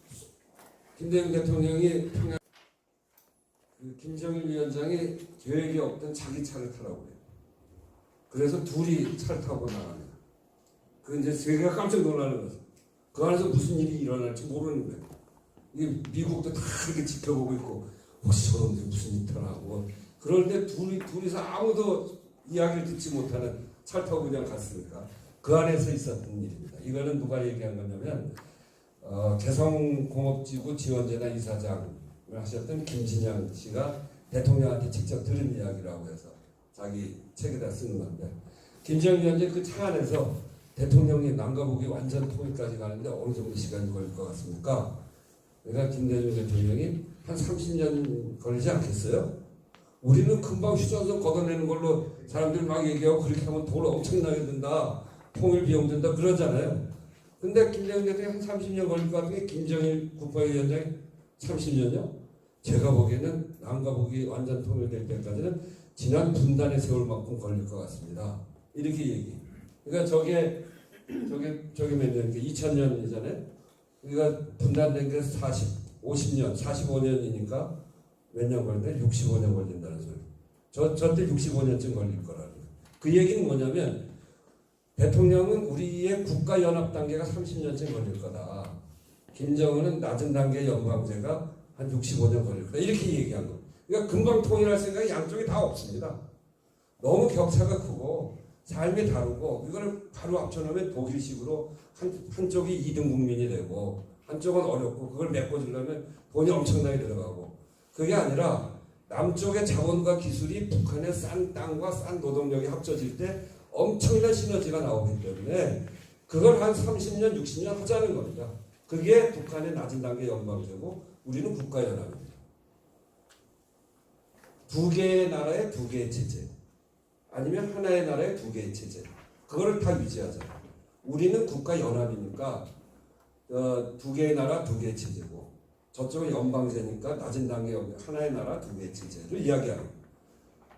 대통령이 김정일 위원장이 계획이 없던 자기 차를 타라고 그래요. 그래서 둘이 차를 타고 나갑니다. 그 이제 제가 깜짝 놀라는 거죠. 그 안에서 무슨 일이 일어날지 모르는 거예요. 이게 미국도 다 그렇게 지켜보고 있고 혹시 저런데 무슨 일이 일어나고 그럴 때 둘이서 아무도 이야기를 듣지 못하는 차를 타고 그냥 갔으니까 그 안에서 있었던 일입니다. 이거는 누가 얘기한 거냐면 개성공업지구 지원재나 이사장을 하셨던 김진양 씨가 대통령한테 직접 들은 이야기라고 해서 자기 책에다 쓰는 건데 김정일 위원장 그 차 안에서 대통령이 남과 북이 완전 통일까지 가는데 어느 정도 시간이 걸릴 것 같습니까? 그러니까 김대중 대통령이 한 30년 걸리지 않겠어요? 우리는 금방 휴전선 걷어내는 걸로 사람들이 막 얘기하고 그렇게 하면 돈 엄청나게 든다. 통일 비용 든다 그러잖아요. 근데 김대중 대통령이 한 30년 걸릴 것 같은 게 김정일 국방위원장이 30년이요? 제가 보기에는 남과 북이 완전 통일될 때까지는 지난 분단의 세월만큼 걸릴 것 같습니다. 이렇게 얘기. 그러니까 저게 몇 년? 2000년이잖아요. 그러니까 분단된 게 50년, 45년이니까 몇 년 걸린다? 65년 걸린다는 소리. 저때 65년쯤 걸릴 거라는. 그 얘기는 뭐냐면 대통령은 우리의 국가연합 단계가 30년쯤 걸릴 거다. 김정은은 낮은 단계 연방제가 한 65년 걸릴 거다. 이렇게 얘기한 거. 그러니까 금방 통일할 생각이 양쪽이 다 없습니다. 너무 격차가 크고 삶이 다르고 이거를 바로 합쳐놓으면 독일식으로 한쪽이 2등 국민이 되고 한쪽은 어렵고 그걸 메꿔주려면 돈이 엄청나게 들어가고 그게 아니라 남쪽의 자원과 기술이 북한의 싼 땅과 싼 노동력이 합쳐질 때 엄청난 시너지가 나오기 때문에 그걸 한 30년, 60년 하자는 겁니다. 그게 북한의 낮은 단계 연방제고 우리는 국가연합입니다. 두 개의 나라의 두 개의 체제 아니면 하나의 나라의 두 개의 체제 그거를 다 유지하자. 우리는 국가연합이니까 두 개의 나라 두 개의 체제고 저쪽은 연방제니까 낮은 단계 하나의 나라 두 개의 체제를 이야기하는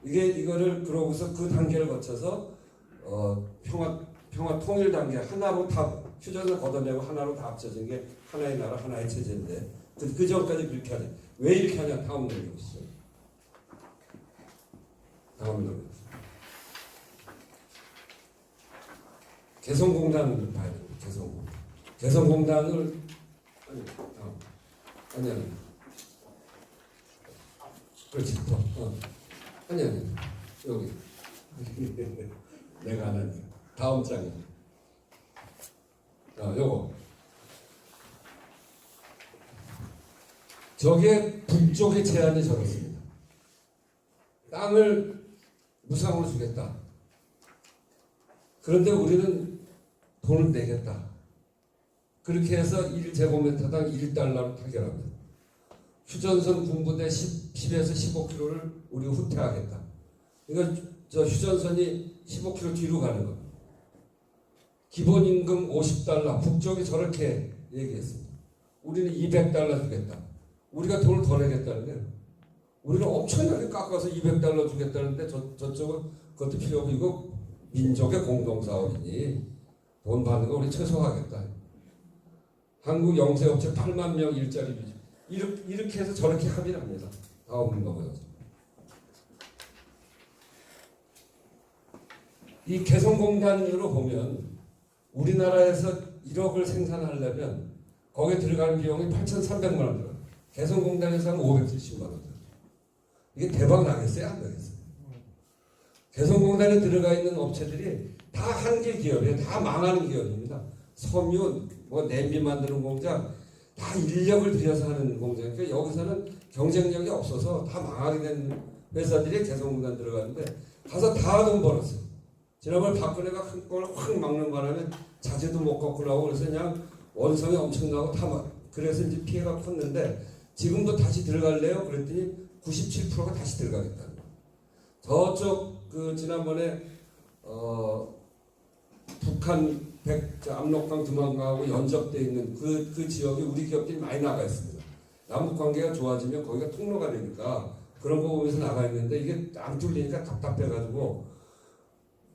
이거를 그러고서 그 단계를 거쳐서 평화 통일 단계 하나로 다 휴전을 걷어내고 하나로 다 합쳐진 게 하나의 나라 하나의 체제인데 그 전까지 그렇게 하죠. 왜 이렇게 하냐? 다음 넘겨보시죠. 다음 넘겨보시죠. 개성공단을 봐야 돼요. 개성공단을 아니 그렇지 아니 여기 내가 안 하니까 다음 장에 요거 저게 북쪽의 제안이 저렇습니다. 땅을 무상으로 주겠다. 그런데 우리는 돈을 내겠다. 그렇게 해서 1제곱미터당 1달러로 타결합니다. 휴전선 군부대 10에서 15km를 우리가 후퇴하겠다. 그러니까 저 휴전선이 15km 뒤로 가는 겁니다. 기본임금 50달러, 북쪽이 저렇게 얘기했습니다. 우리는 200달러 주겠다. 우리가 돈을 더 내겠다는 거예요. 우리는 엄청나게 깎아서 200달러 주겠다는데 저쪽은 그것도 필요 없고 이거 민족의 공동사업이니 돈 받는 거 우리 최소화하겠다. 한국 영세업체 8만 명 일자리 유지. 이렇게 해서 저렇게 합의를 합니다. 다음 넘어가서. 이 개성공단으로 보면 우리나라에서 1억을 생산하려면 거기에 들어가는 비용이 8,300만 원 들어요. 개성공단에서 한 570만 원 들어요. 이게 대박 나겠어요? 안 나겠어요? 개성공단에 들어가 있는 업체들이 다 한계 기업이에요. 다 망하는 기업입니다. 섬유, 뭐 냄비 만드는 공장, 다 인력을 들여서 하는 공장. 그러니까 여기서는 경쟁력이 없어서 다 망하게 된 회사들이 개성공단 들어가는데 가서 다 돈 벌었어요. 지난번 박근혜가 큰 걸 확 막는 바람에 자재도 못 갖고 나오고 그래서 그냥 원성이 엄청나고 다 그래서 이제 피해가 컸는데 지금도 다시 들어갈래요? 그랬더니 97%가 다시 들어가겠다는 거예요. 저쪽 그 지난번에 북한 압록강 두만강하고 연접돼 있는 그 지역에 우리 기업들이 많이 나가 있습니다. 남북 관계가 좋아지면 거기가 통로가 되니까 그런 거 보면서 나가 있는데 이게 안 뚫리니까 답답해가지고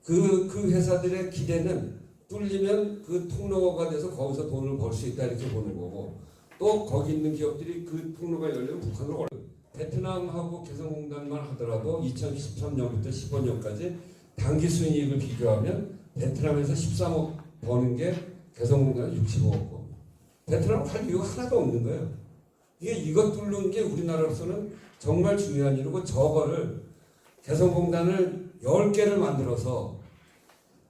그 회사들의 기대는 뚫리면 그 통로가 돼서 거기서 돈을 벌 수 있다 이렇게 보는 거고 또 거기 있는 기업들이 그 통로가 열리면 북한으로 베트남하고 개성공단만 하더라도 2013년부터 15년까지 단기 순이익을 비교하면 베트남에서 13억 버는 게 개성공단은 65억 버. 베트남 갈 이유가 하나도 없는 거예요. 이거 뚫는 게 우리나라로서는 정말 중요한 일이고 저거를 개성공단을 10개를 만들어서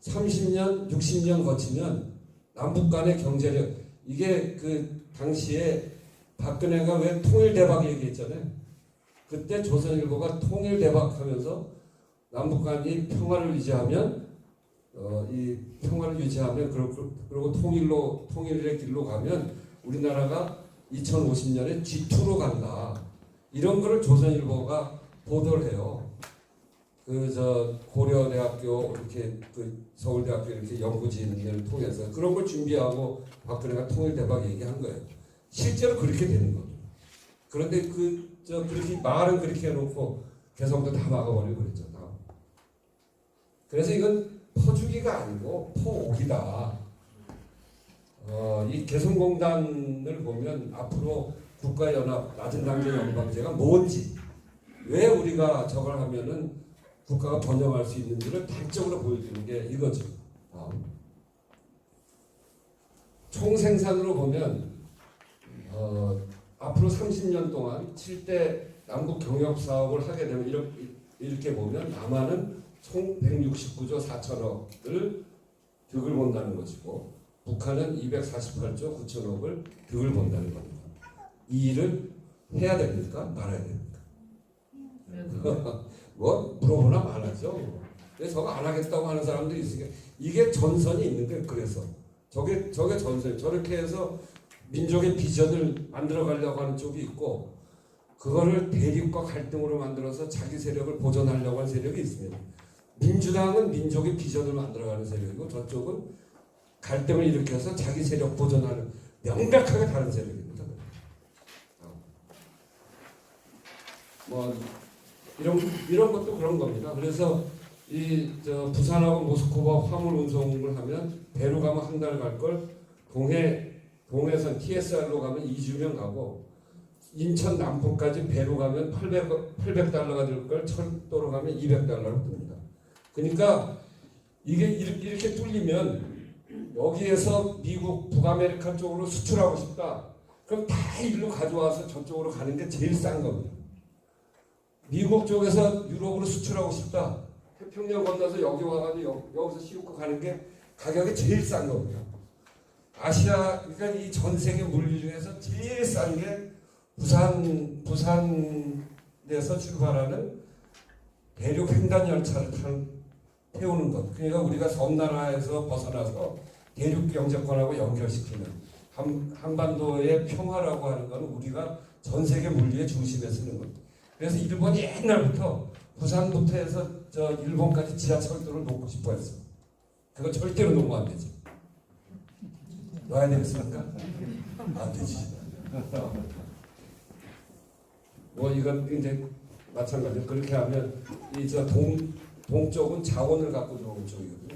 30년, 60년 거치면 남북 간의 경제력 이게 그 당시에 박근혜가 왜 통일대박 얘기했잖아요. 그때 조선일보가 통일대박 하면서 남북 간이 평화를 유지하면 이 평화를 유지하면 그리고 통일의 길로 가면 우리나라가 2050년에 G2로 간다. 이런 거를 조선일보가 보도를 해요. 고려대학교 이렇게 서울대학교 이렇게 연구진을 통해서 그런 걸 준비하고 박근혜가 통일대박 얘기한 거예요. 실제로 그렇게 되는 겁니다. 그런데 그렇게 말은 그렇게 해놓고 개성도 다 막아버리고 그랬죠. 다. 그래서 이건 퍼주기가 아니고 퍼오기다. 이 개성공단을 보면 앞으로 국가연합 낮은 단계 연방제가 뭔지 왜 우리가 저걸 하면은 국가가 번영할 수 있는지를 단적으로 보여주는 게 이거죠. 총생산으로 보면 앞으로 30년 동안 7대 남북 경협 사업을 하게 되면 이렇게 보면 남한은 총 169조 4천억을 득을 본다는 것이고 북한은 248조 9천억을 득을 본다는 겁니다. 이 일을 해야 됩니까? 말아야 됩니까? 뭐 물어보나 말하죠. 근데 저거 안 하겠다고 하는 사람들이 있으니까 이게 전선이 있는 거예요. 그래서 저게 전선. 저렇게 해서 민족의 비전을 만들어 가려고 하는 쪽이 있고 그거를 대립과 갈등으로 만들어서 자기 세력을 보존하려고 하는 세력이 있습니다. 민주당은 민족의 비전을 만들어가는 세력이고 저쪽은 갈등을 일으켜서 자기 세력 보존하는 명백하게 다른 세력입니다. 뭐 이런 것도 그런 겁니다. 그래서 부산하고 모스크바 화물 운송을 하면 배로 가면 한 달 갈 걸 동해선 TSR로 가면 2주면 가고 인천 남포까지 배로 가면 800달러가 될 걸 철도로 가면 200달러로 듭니다. 그러니까 이게 이렇게 뚫리면 여기에서 미국, 북아메리카 쪽으로 수출하고 싶다. 그럼 다 일로 가져와서 저쪽으로 가는 게 제일 싼 겁니다. 미국 쪽에서 유럽으로 수출하고 싶다. 태평양 건너서 여기 와가지고 여기서 씌우고 가는 게 가격이 제일 싼 겁니다. 아시아, 그러니까 이 전 세계 물류 중에서 제일 싼 게 부산에서 출발하는 대륙 횡단 열차를 태우는 것. 그러니까 우리가 섬나라에서 벗어나서 대륙 경제권하고 연결시키는 한반도의 평화라고 하는 것은 우리가 전 세계 물류의 중심에 서는 것. 그래서 일본이 옛날부터 부산부터 해서 일본까지 지하철도를 놓고 싶어 했어. 그거 절대로 놓으면 안 되지. 놔야 되겠습니까? 안 되지. 뭐 이건 이제 마찬가지로 그렇게 하면 동쪽은 자원을 갖고 들어오는 쪽이거든요.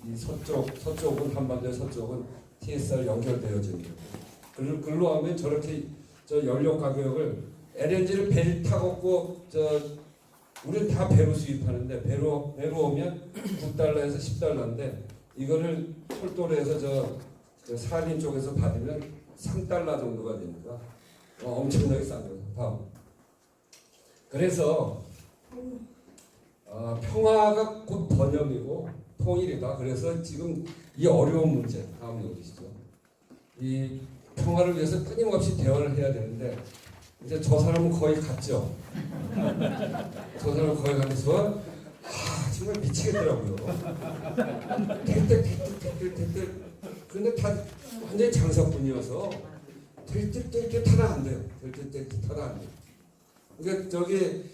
이 서쪽은 한반도의 서쪽은 TSR 연결되어지는 거고. 글로 하면 저렇게 연료 가격을 LNG를 배를 타고 우리는 다 배로 수입하는데 배로 오면 9달러에서 10달러인데 이거를 철도로 해서 저 사린 쪽에서 받으면 $3 정도가 되니까 엄청나게 싼 거죠. 다음. 그래서 평화가 곧 번영이고 통일이다. 그래서 지금 이 어려운 문제, 다음 여기시죠. 이 평화를 위해서 끊임없이 대화를 해야 되는데 이제 저 사람은 거의 갔죠. 저 사람은 거의 가면서 정말 미치겠더라고요. 될듯 근데 다 완전히 장사꾼이어서 될듯 하나 안 돼요. 될듯 하나 안 돼요. 그러니까 저기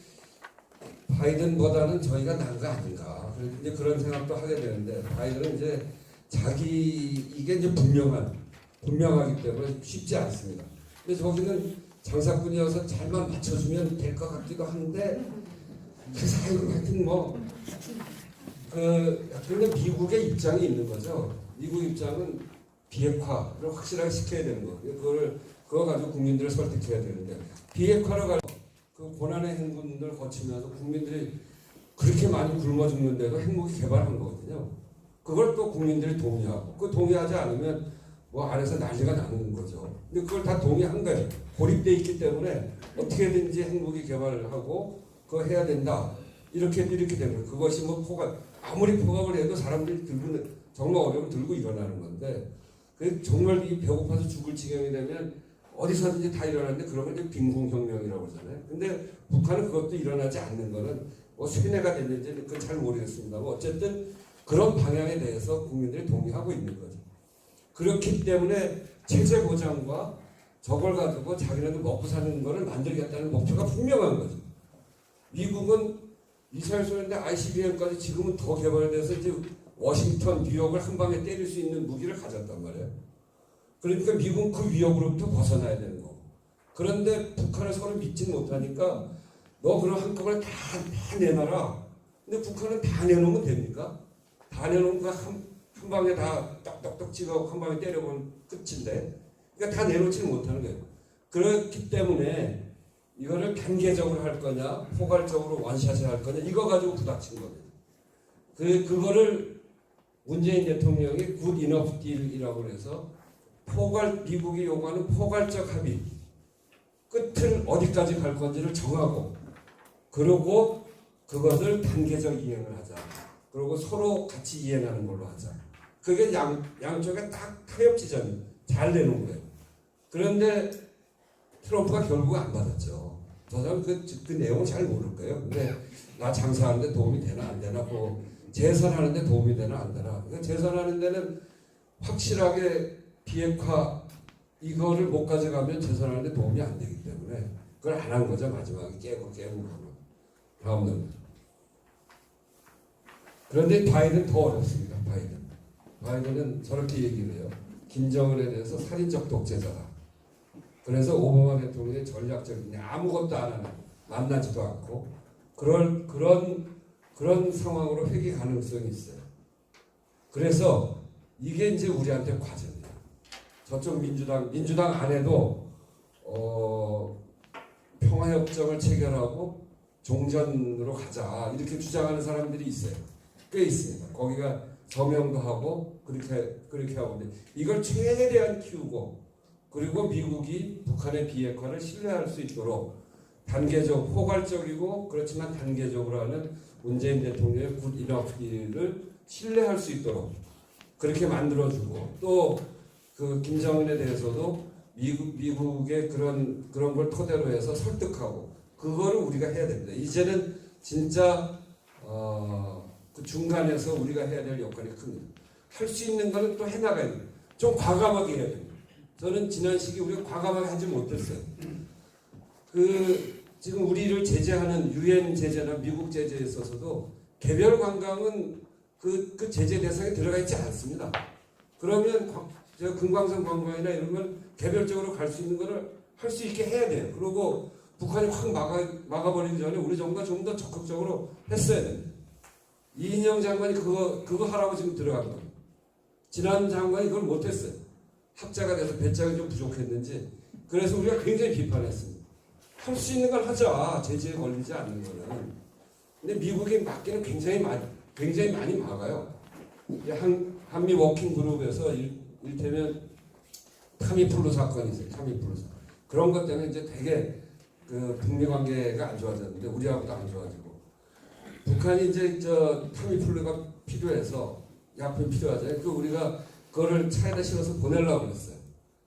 바이든보다는 저희가 나은 거 아닌가. 이제 그런 생각도 하게 되는데 바이든은 이제 자기 이게 이제 분명하기 때문에 쉽지 않습니다. 근데 저기는 장사꾼이어서 잘만 맞춰주면 될 것 같기도 한데 그 사이로 하여튼 근데 미국의 입장이 있는 거죠. 미국 입장은 비핵화를 확실하게 시켜야 되는 거예요. 그거 가지고 국민들을 설득해야 되는데 비핵화를 가지고 그 고난의 행군을 거치면서 국민들이 그렇게 많이 굶어 죽는데도 핵무기 개발한 거거든요. 그걸 또 국민들이 동의하고 그 동의하지 않으면 안에서 난리가 나는 거죠. 근데 그걸 다 동의한 거예요. 고립돼 있기 때문에 어떻게든지 핵무기 개발을 하고 그거 해야 된다. 이렇게 된 거예요. 그것이 아무리 포갑을 해도 사람들이 정말 어려움 들고 일어나는 건데 정말 이 배고파서 죽을 지경이 되면 어디서든지 다 일어나는데 그러면 이제 빈궁혁명이라고 하잖아요. 근데 북한은 그것도 일어나지 않는 거는 세뇌가 됐는지 그건 잘 모르겠습니다. 어쨌든 그런 방향에 대해서 국민들이 동의하고 있는 거죠. 그렇기 때문에 체제 보장과 저걸 가지고 자기네들 먹고 사는 거를 만들겠다는 목표가 분명한 거죠. 미국은 미사일 쏘는데 ICBM까지 지금은 더 개발돼서 이제 워싱턴, 뉴욕을 한 방에 때릴 수 있는 무기를 가졌단 말이에요. 그러니까 미국은 그 위협으로부터 벗어나야 되는 거고. 그런데 북한을 서로 믿지 못하니까 너 그럼 한꺼번에 다 내놔라. 근데 북한은 다 내놓으면 됩니까? 다 내놓으면 한 방에 다 떡떡떡 찍어 한 방에 때려보면 끝인데. 그러니까 다 내놓지는 못하는 거예요. 그렇기 때문에 이거를 단계적으로 할 거냐, 포괄적으로 원샷을 할 거냐, 이거 가지고 부닥친 겁니다. 그거를 문재인 대통령이 굿 이너프 딜이라고 해서 미국이 요구하는 포괄적 합의, 끝을 어디까지 갈 건지를 정하고, 그리고 그것을 단계적 이행을 하자. 그리고 서로 같이 이행하는 걸로 하자. 그게 양쪽에 딱 타협 지점이 잘 내놓은 거예요. 그런데 트럼프가 결국 안 받았죠. 저 사람 그 내용을 잘 모를 거예요. 근데 나 장사하는데 도움이 되나 안 되나, 재선하는데 도움이 되나 안 되나. 그러니까 재선하는 데는 확실하게 비핵화 이거를 못 가져가면 재선하는데 도움이 안 되기 때문에 그걸 안 한 거죠. 마지막에 깨고 다음 놈. 그런데 바이든 더 어렵습니다. 바이든은 저렇게 얘기를 해요. 김정은에 대해서 살인적 독재자다. 그래서 오바마 대통령의 전략적인 아무것도 안 하는, 만나지도 않고 그런 상황으로 회귀 가능성이 있어요. 그래서 이게 이제 우리한테 과제입니다. 저쪽 민주당 안에도 평화협정을 체결하고 종전으로 가자 이렇게 주장하는 사람들이 있어요. 꽤 있습니다. 거기가 서명도 하고 그렇게 하고 있는데 이걸 최대한 키우고 그리고 미국이 북한의 비핵화를 신뢰할 수 있도록 단계적, 포괄적이고 그렇지만 단계적으로 하는 문재인 대통령의 굿 이너프를 신뢰할 수 있도록 그렇게 만들어주고 또 그 김정은에 대해서도 미국의 그런 걸 토대로 해서 설득하고 그거를 우리가 해야 됩니다. 이제는 진짜 그 중간에서 우리가 해야 될 역할이 큽니다. 할 수 있는 거는 또 해나가야 돼요. 좀 과감하게 해야 됩니다. 저는 지난 시기 우리가 과감하게 하지 못했어요. 지금 우리를 제재하는 유엔 제재나 미국 제재에 있어서도 개별 관광은 그 제재 대상에 들어가 있지 않습니다. 그러면 금강산 관광이나 이런 건 개별적으로 갈 수 있는 거를 할 수 있게 해야 돼요. 그리고 북한이 확 막아버리기 전에 우리 정부가 좀 더 적극적으로 했어야 됩니다. 이인영 장관이 그거 하라고 지금 들어간 겁니다. 지난 장관이 그걸 못했어요. 학자가 돼서 배짱이 좀 부족했는지 그래서 우리가 굉장히 비판했습니다. 할 수 있는 걸 하자. 제재에 걸리지 않는 거는. 근데 미국이 막기는 굉장히 많이 막아요. 한미 워킹 그룹에서 일테면 타미플루 사건이 있어요. 타미플루 사건. 그런 것 때문에 이제 되게 그 북미 관계가 안 좋아졌는데 우리하고도 안 좋아지고 북한이 이제 저 타미플루가 필요해서 약품이 필요하잖아요. 그 우리가 그거를 차에다 실어서 보내려고 그랬어요.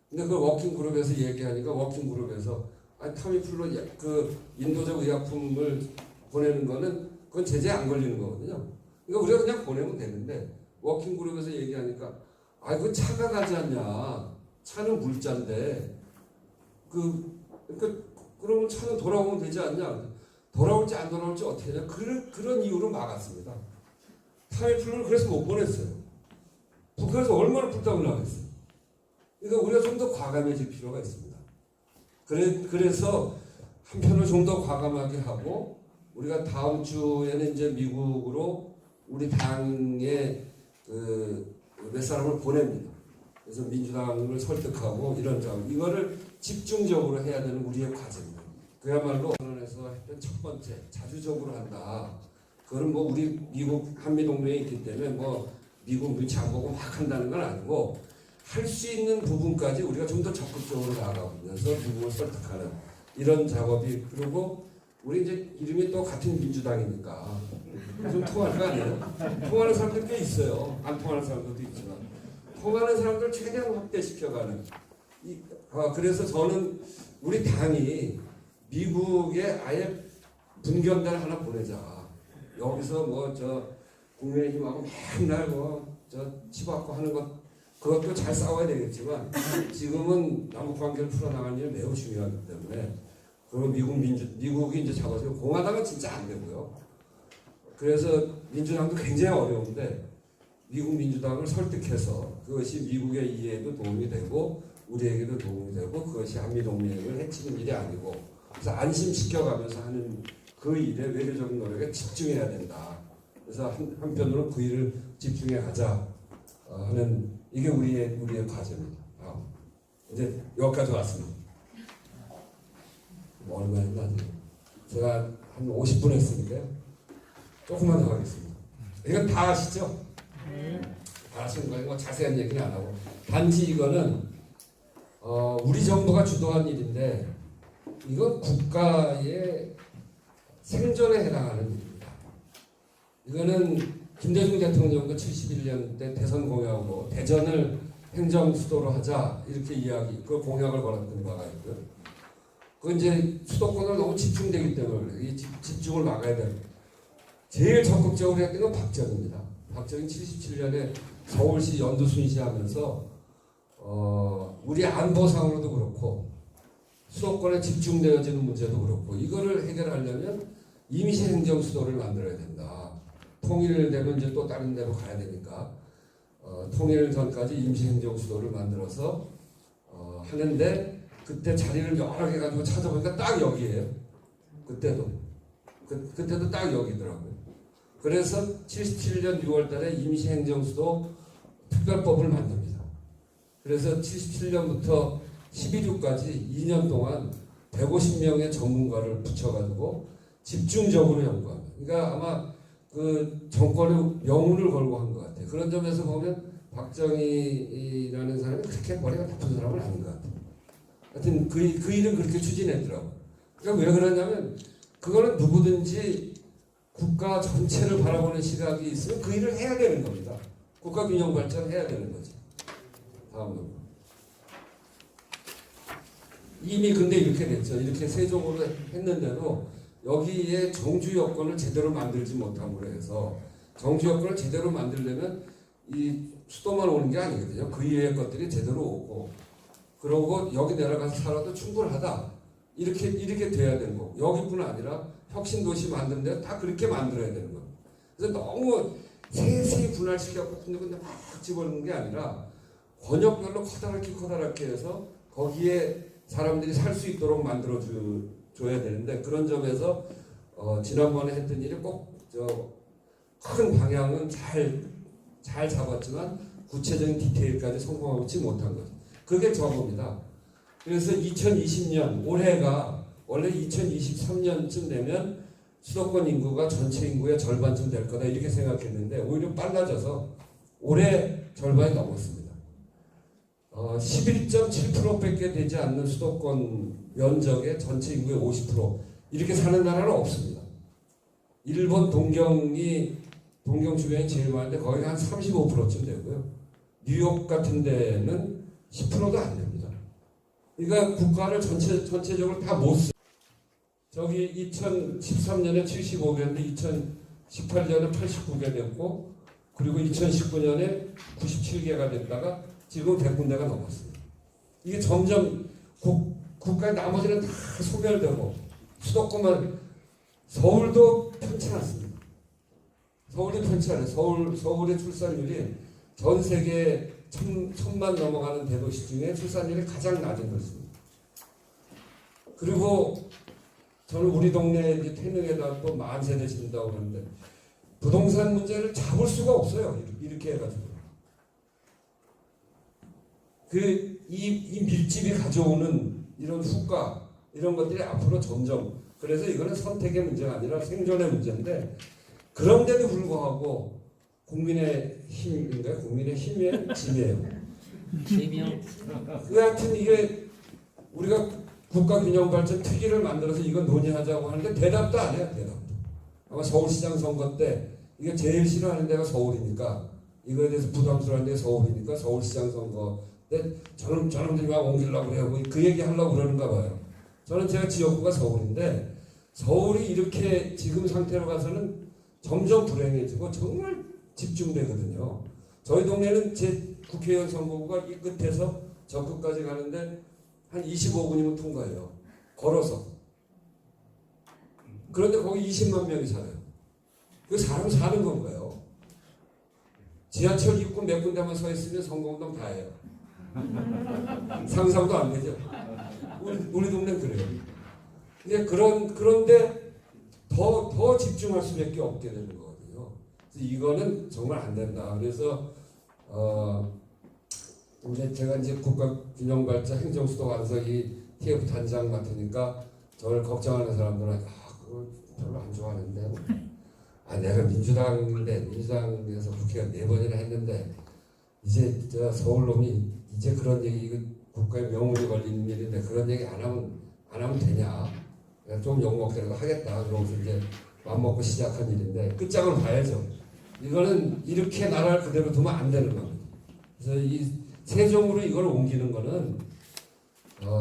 근데 그 워킹 그룹에서 얘기하니까 워킹 그룹에서 타미플루 그 인도적 의약품을 보내는 거는 그건 제재 안 걸리는 거거든요. 그러니까 우리가 그냥 보내면 되는데 워킹 그룹에서 얘기하니까 그 차가 가지 않냐. 차는 물자인데 그러면 차는 돌아오면 되지 않냐. 돌아올지 안 돌아올지 어떻게 하냐. 그런 이유로 막았습니다. 타미플루를 그래서 못 보냈어요. 북한에서 얼마나 불담을 하겠어요. 그러니까 우리가 좀 더 과감해질 필요가 있습니다. 그래서 한편으로 좀 더 과감하게 하고 우리가 다음 주에는 이제 미국으로 우리 당의 몇 사람을 보냅니다. 그래서 민주당을 설득하고 이런 이거를 집중적으로 해야 되는 우리의 과제입니다. 그야말로 언론에서 했던 첫 번째 자주적으로 한다. 그거는 뭐 우리 미국 한미 동맹에 있기 때문에 뭐 미국 눈치 안 보고 막 한다는 건 아니고 할 수 있는 부분까지 우리가 좀 더 적극적으로 나아가면서 미국을 설득하는 이런 작업이 그리고 우리 이제 이름이 또 같은 민주당이니까 좀 통할 거 아니에요? 통하는 사람들 꽤 있어요. 안 통하는 사람들도 있지만 통하는 사람들 최대한 확대시켜가는 그래서 저는 우리 당이 미국에 아예 분견단 하나 보내자. 여기서 뭐 저 국민의힘하고 맨날 뭐저 치받고 하는 것 그것도 잘 싸워야 되겠지만 지금은 남북 관계를 풀어나가는 일이 매우 중요하기 때문에 그리고 미국이 이제 잡아서 공화당은 진짜 안 되고요. 그래서 민주당도 굉장히 어려운데 미국 민주당을 설득해서 그것이 미국의 이해에도 도움이 되고 우리에게도 도움이 되고 그것이 한미 동맹을 해치는 일이 아니고 그래서 안심시켜가면서 하는 그 일에 외교적인 노력에 집중해야 된다. 그래서 한편으로 그 일을 집중해 가자 하는 이게 우리의 과제입니다. 이제 여기까지 왔습니다. 뭐 얼마 했나 제가 한 50분 했으니까요. 조금만 더 하겠습니다. 이건 다 아시죠? 다 아시는 거예요. 뭐 자세한 얘기는 안 하고 단지 이거는 우리 정부가 주도한 일인데 이건 국가의 생존에 해당하는 일입니다. 이거는 김대중 대통령도 71년 때 대선 공약으로 대전을 행정 수도로 하자 이렇게 그 공약을 걸었던 바가 있고요. 그 이제 수도권을 너무 집중되기 때문에 이 집중을 막아야 돼요. 제일 적극적으로 했던 건 박정희입니다. 박정희 77년에 서울시 연두순시하면서 우리 안보상으로도 그렇고 수도권에 집중되어지는 문제도 그렇고 이거를 해결하려면 임시 행정 수도를 만들어야 된다. 통일되면 이제 또 다른 데로 가야 되니까 통일 전까지 임시 행정 수도를 만들어서 하는데 그때 자리를 여러 개 가지고 찾아보니까 딱 여기예요. 그때도 딱 여기더라고요. 그래서 77년 6월달에 임시 행정 수도 특별법을 만듭니다. 그래서 77년부터 12주까지 2년 동안 150명의 전문가를 붙여가지고 집중적으로 연구합니다. 그러니까 아마 그 정권의 명운을 걸고 한 것 같아요. 그런 점에서 보면 박정희라는 사람이 그렇게 머리가 나쁜 사람은 아닌 것 같아요. 하여튼 그 일은 그렇게 추진했더라고요. 그러니까 왜 그러냐면 그거는 누구든지 국가 전체를 바라보는 시각이 있으면 그 일을 해야 되는 겁니다. 국가 균형 발전해야 되는 거죠. 다음으로. 이미 근데 이렇게 됐죠. 이렇게 세종으로 했는데도 여기에 정주 여건을 제대로 만들지 못함으로 해서 정주 여건을 제대로 만들려면 이 수도만 오는 게 아니거든요. 그 이외의 것들이 제대로 오고 그러고 여기 내려가서 살아도 충분하다. 이렇게 돼야 되는 거고 여기뿐 아니라 혁신도시 만드는 데 다 그렇게 만들어야 되는 거예요. 그래서 너무 세세히 분할시켜서 근데 막 집어넣는 게 아니라 권역별로 커다랗게 해서 거기에 사람들이 살 수 있도록 만들어줘야 되는데 그런 점에서 지난번에 했던 일이 꼭 큰 방향은 잘 잡았지만 구체적인 디테일까지 성공하지 못한 거죠. 그게 저겁니다. 그래서 2020년 올해가 원래 2023년쯤 되면 수도권 인구가 전체 인구의 절반쯤 될 거다 이렇게 생각했는데 오히려 빨라져서 올해 절반이 넘었습니다. 11.7%밖에 되지 않는 수도권 면적의 전체 인구의 50% 이렇게 사는 나라는 없습니다. 일본 동경 주변이 제일 많은데 거의 한 35%쯤 되고요. 뉴욕 같은 데는 10%도 안 됩니다. 그러니까 국가를 전체적으로 다 못 써. 저기 2013년에 75개인데 2018년에 89개 됐고 그리고 2019년에 97개가 됐다가 지금 100군데가 넘었습니다. 이게 점점 국가의 나머지는 다 소멸되고 수도권만 서울도 편치 않습니다. 서울이 편치 않아요. 서울의 출산율이 전 세계 1000만 넘어가는 대도시 중에 출산율이 가장 낮은 것입니다. 그리고 저는 우리 동네 태릉에다 또 만세대 짓는다고 그러는데 부동산 문제를 잡을 수가 없어요. 이렇게 해가지고. 이 밀집이 가져오는 이런 후과, 이런 것들이 앞으로 점점, 그래서 이거는 선택의 문제가 아니라 생존의 문제인데, 그런데도 불구하고 국민의 힘인가요? 국민의 힘의 짐이에요. 하여튼 이게 우리가 국가균형발전 특위를 만들어서 이거 논의하자고 하는데 대답도 안 해요. 대답도. 아마 서울시장 선거 때 이게 제일 싫어하는 데가 서울이니까 이거에 대해서 부담스러운 데가 서울이니까 서울시장 선거 때 저놈들이 막 옮기려고 그래요. 그 얘기 하려고 그러는가 봐요. 저는 제가 지역구가 서울인데 서울이 이렇게 지금 상태로 가서는 점점 불행해지고 정말 집중되거든요. 저희 동네는 제 국회의원 선거구가 이 끝에서 저 끝까지 가는데 한 25분이면 통과해요. 걸어서. 그런데 거기 20만 명이 살아요. 그 사람 사는 건가요? 지하철 입구 몇 군데만 서 있으면 선거운동 다 해요. 상상도 안 되죠. 우리 동네는 그래요. 근데 그런데 더 집중할 수밖에 없게 되는 거거든요. 그래서 이거는 정말 안 된다. 그래서 제가 이제 국가균형발전 행정수도 완성이 TF 단장 맡으니까 저를 걱정하는 사람들은 그거 별로 안 좋아하는데 내가 민주당에서 국회가 4번이나 했는데 이제 저 서울놈이 이제 그런 얘기 이거 국가의 명운이 걸리는 일인데 그런 얘기 안 하면 되냐? 내가 좀 욕먹더라도 하겠다. 그러면서 이제 맘먹고 시작한 일인데 끝장을 봐야죠. 이거는 이렇게 나라를 그대로 두면 안 되는 겁니다. 그래서 이 세종으로 이걸 옮기는 거는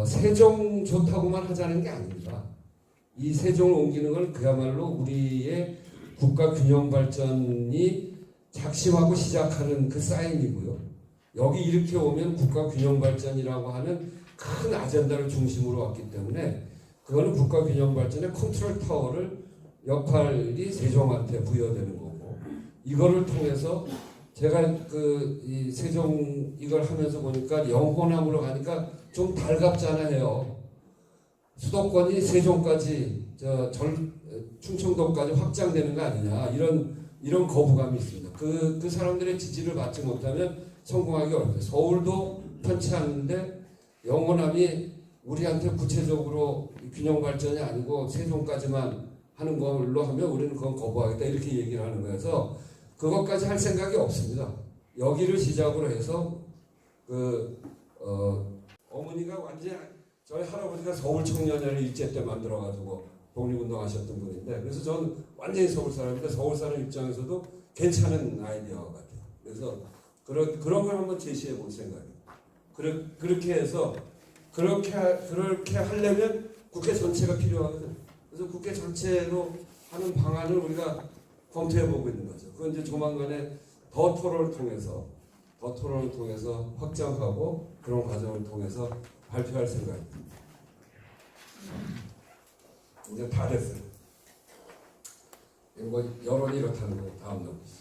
세종 좋다고만 하자는 게 아닙니다. 이 세종을 옮기는 건 그야말로 우리의 국가 균형 발전이 작심하고 시작하는 그 사인이고요. 여기 이렇게 오면 국가 균형 발전이라고 하는 큰 아젠다를 중심으로 왔기 때문에 그거는 국가 균형 발전의 컨트롤 타워를 역할이 세종한테 부여되는 거고 이거를 통해서 제가 이 세종 이걸 하면서 보니까 영호남으로 가니까 좀 달갑잖아 해요. 수도권이 세종까지 충청도까지 확장되는 거 아니냐 이런 거부감이 있습니다. 그 사람들의 지지를 받지 못하면 성공하기 어렵다. 서울도 편치 않은데 영호남이 우리한테 구체적으로 균형 발전이 아니고 세종까지만 하는 걸로 하면 우리는 그건 거부하겠다 이렇게 얘기를 하는 거여서 그것까지 할 생각이 없습니다. 여기를 시작으로 해서 어머니가 완전히 저희 할아버지가 서울 청년회를 일제 때 만들어가지고 독립운동하셨던 분인데 그래서 저는 완전히 서울 사람인데 서울 사람 입장에서도 괜찮은 아이디어 같아요. 그래서 그런 걸 한번 제시해 볼 생각이에요. 그렇게 해서 그렇게 하려면 국회 전체가 필요하거든요. 그래서 국회 전체로 하는 방안을 우리가 검토해 보고 있는 거죠. 그건 이제 조만간에 더 토론을 통해서 확장하고 그런 과정을 통해서 발표할 생각입니다. 이제 다 됐어요. 이거 여론이 이렇다는 거 다음 넘기죠.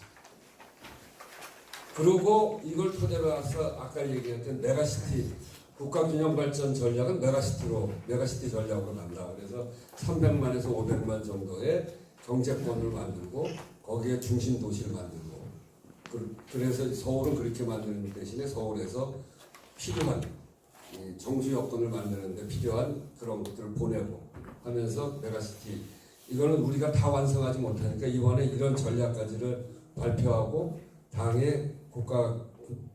그리고 이걸 토대로 해서 아까 얘기했던 메가시티 국가균형발전 전략은 메가시티 전략으로 간다. 그래서 300만에서 500만 정도의 경제권을 만들고 거기에 중심 도시를 만들고 그래서 서울은 그렇게 만드는 대신에 서울에서 필요한 정주 여건을 만드는데 필요한 그런 것들을 보내고 하면서 메가시티 이거는 우리가 다 완성하지 못하니까 이번에 이런 전략까지를 발표하고 당의 국가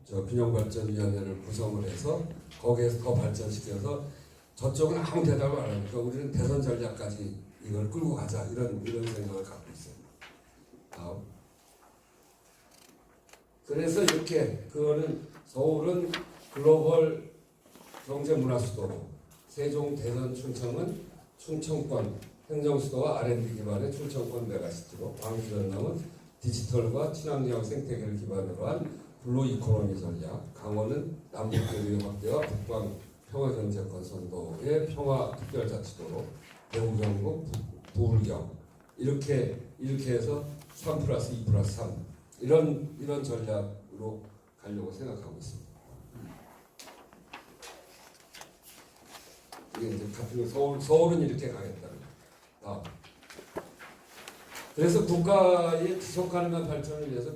균형발전위원회를 구성을 해서 거기에서 더 발전시켜서 저쪽은 아무 대답을 안 하니까 우리는 대선 전략까지 이걸 끌고 가자 이런 생각을 갖고 있어요. 다음. 그래서 이렇게 그거는 서울은 글로벌 경제문화 수도로, 세종, 대전, 충청은 충청권 행정수도와 R&D 기반의 충청권 메가시티로, 광주, 전남은 디지털과 친환경 생태계를 기반으로 한 블루 이코노미 전략, 강원은 남북교류 확대와 북방 평화경제권 선도의 평화특별자치도로, 대구, 경북, 부울경 이렇게 해서 3+2+3 이런 전략으로 가려고 생각하고 있습니다. 이게 이제 같은 서울은 이렇게 가겠다는 거예요. 그래서 국가의 지속 가능한 발전을 위해서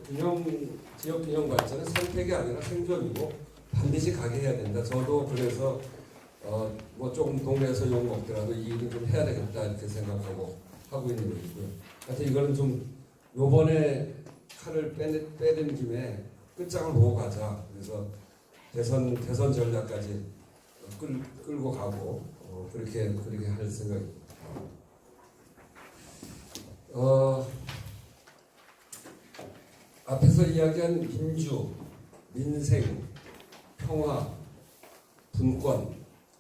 지역 균형 발전은 선택이 아니라 생존이고 반드시 가게 해야 된다. 저도 그래서 뭐 조금 동네에서 욕 먹더라도 이 일은 좀 해야 되겠다 이렇게 생각하고 하고 있는 거고요. 하여튼 이거는 좀 요번에 칼을 빼는 김에 끝장을 보고 가자. 그래서 대선 전략까지 끌고 가고 그렇게 할 생각입니다. 앞에서 이야기한 민주, 민생, 평화, 분권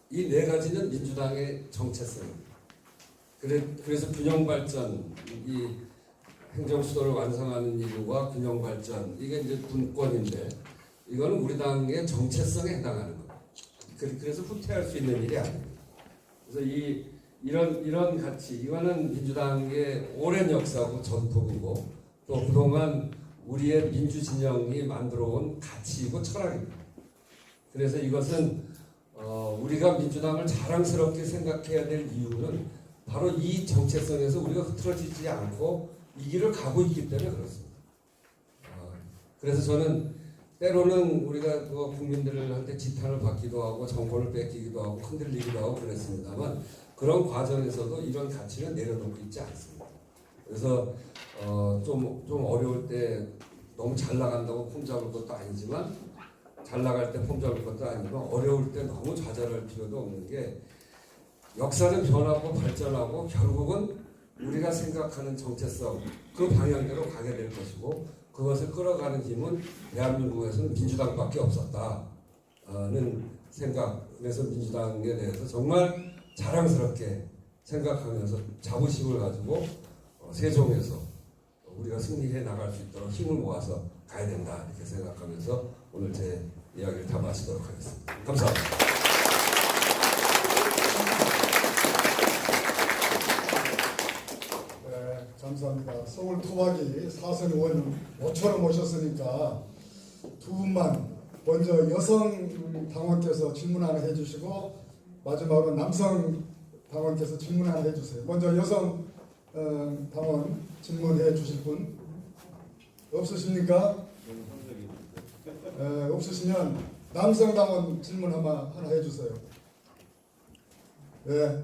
이 네 가지는 민주당의 정체성입니다. 그래서 균형 발전, 이 행정 수도를 완성하는 이유와 균형 발전 이게 이제 분권인데 이거는 우리 당의 정체성에 해당하는 거예요. 그래서 후퇴할 수 있는 일이 아닙니다. 그래서 이런 가치 이거는 민주당의 오랜 역사고 전통이고 또 그동안 우리의 민주 진영이 만들어온 가치이고 철학입니다. 그래서 이것은 우리가 민주당을 자랑스럽게 생각해야 될 이유는 바로 이 정체성에서 우리가 흐트러지지 않고 이 길을 가고 있기 때문에 그렇습니다. 그래서 저는 때로는 우리가 국민들한테 지탄을 받기도 하고 정권을 뺏기기도 하고 흔들리기도 하고 그랬습니다만 그런 과정에서도 이런 가치는 내려놓고 있지 않습니다. 그래서 좀 어려울 때 너무 잘 나간다고 폼 잡을 것도 아니지만 잘 나갈 때 폼 잡을 것도 아니고 어려울 때 너무 좌절할 필요도 없는 게 역사는 변하고 발전하고 결국은 우리가 생각하는 정체성 그 방향대로 가게 될 것이고 그것을 끌어가는 힘은 대한민국에서는 민주당밖에 없었다는 생각. 그래서 민주당에 대해서 정말 자랑스럽게 생각하면서 자부심을 가지고 세종에서 우리가 승리해 나갈 수 있도록 힘을 모아서 가야 된다 이렇게 생각하면서 오늘 제 이야기를 다 마치도록 하겠습니다. 감사합니다. 네, 감사합니다. 서울 토박이 사선 의원 5초로 모셨으니까 두 분만 먼저 여성 당원께서 질문 하나 해주시고 마지막으로 남성 당원께서 질문 하나 해주세요. 먼저 여성 당원 질문해 주실 분 없으십니까? 없으시면 남성 당원 질문 하나 해주세요. 네,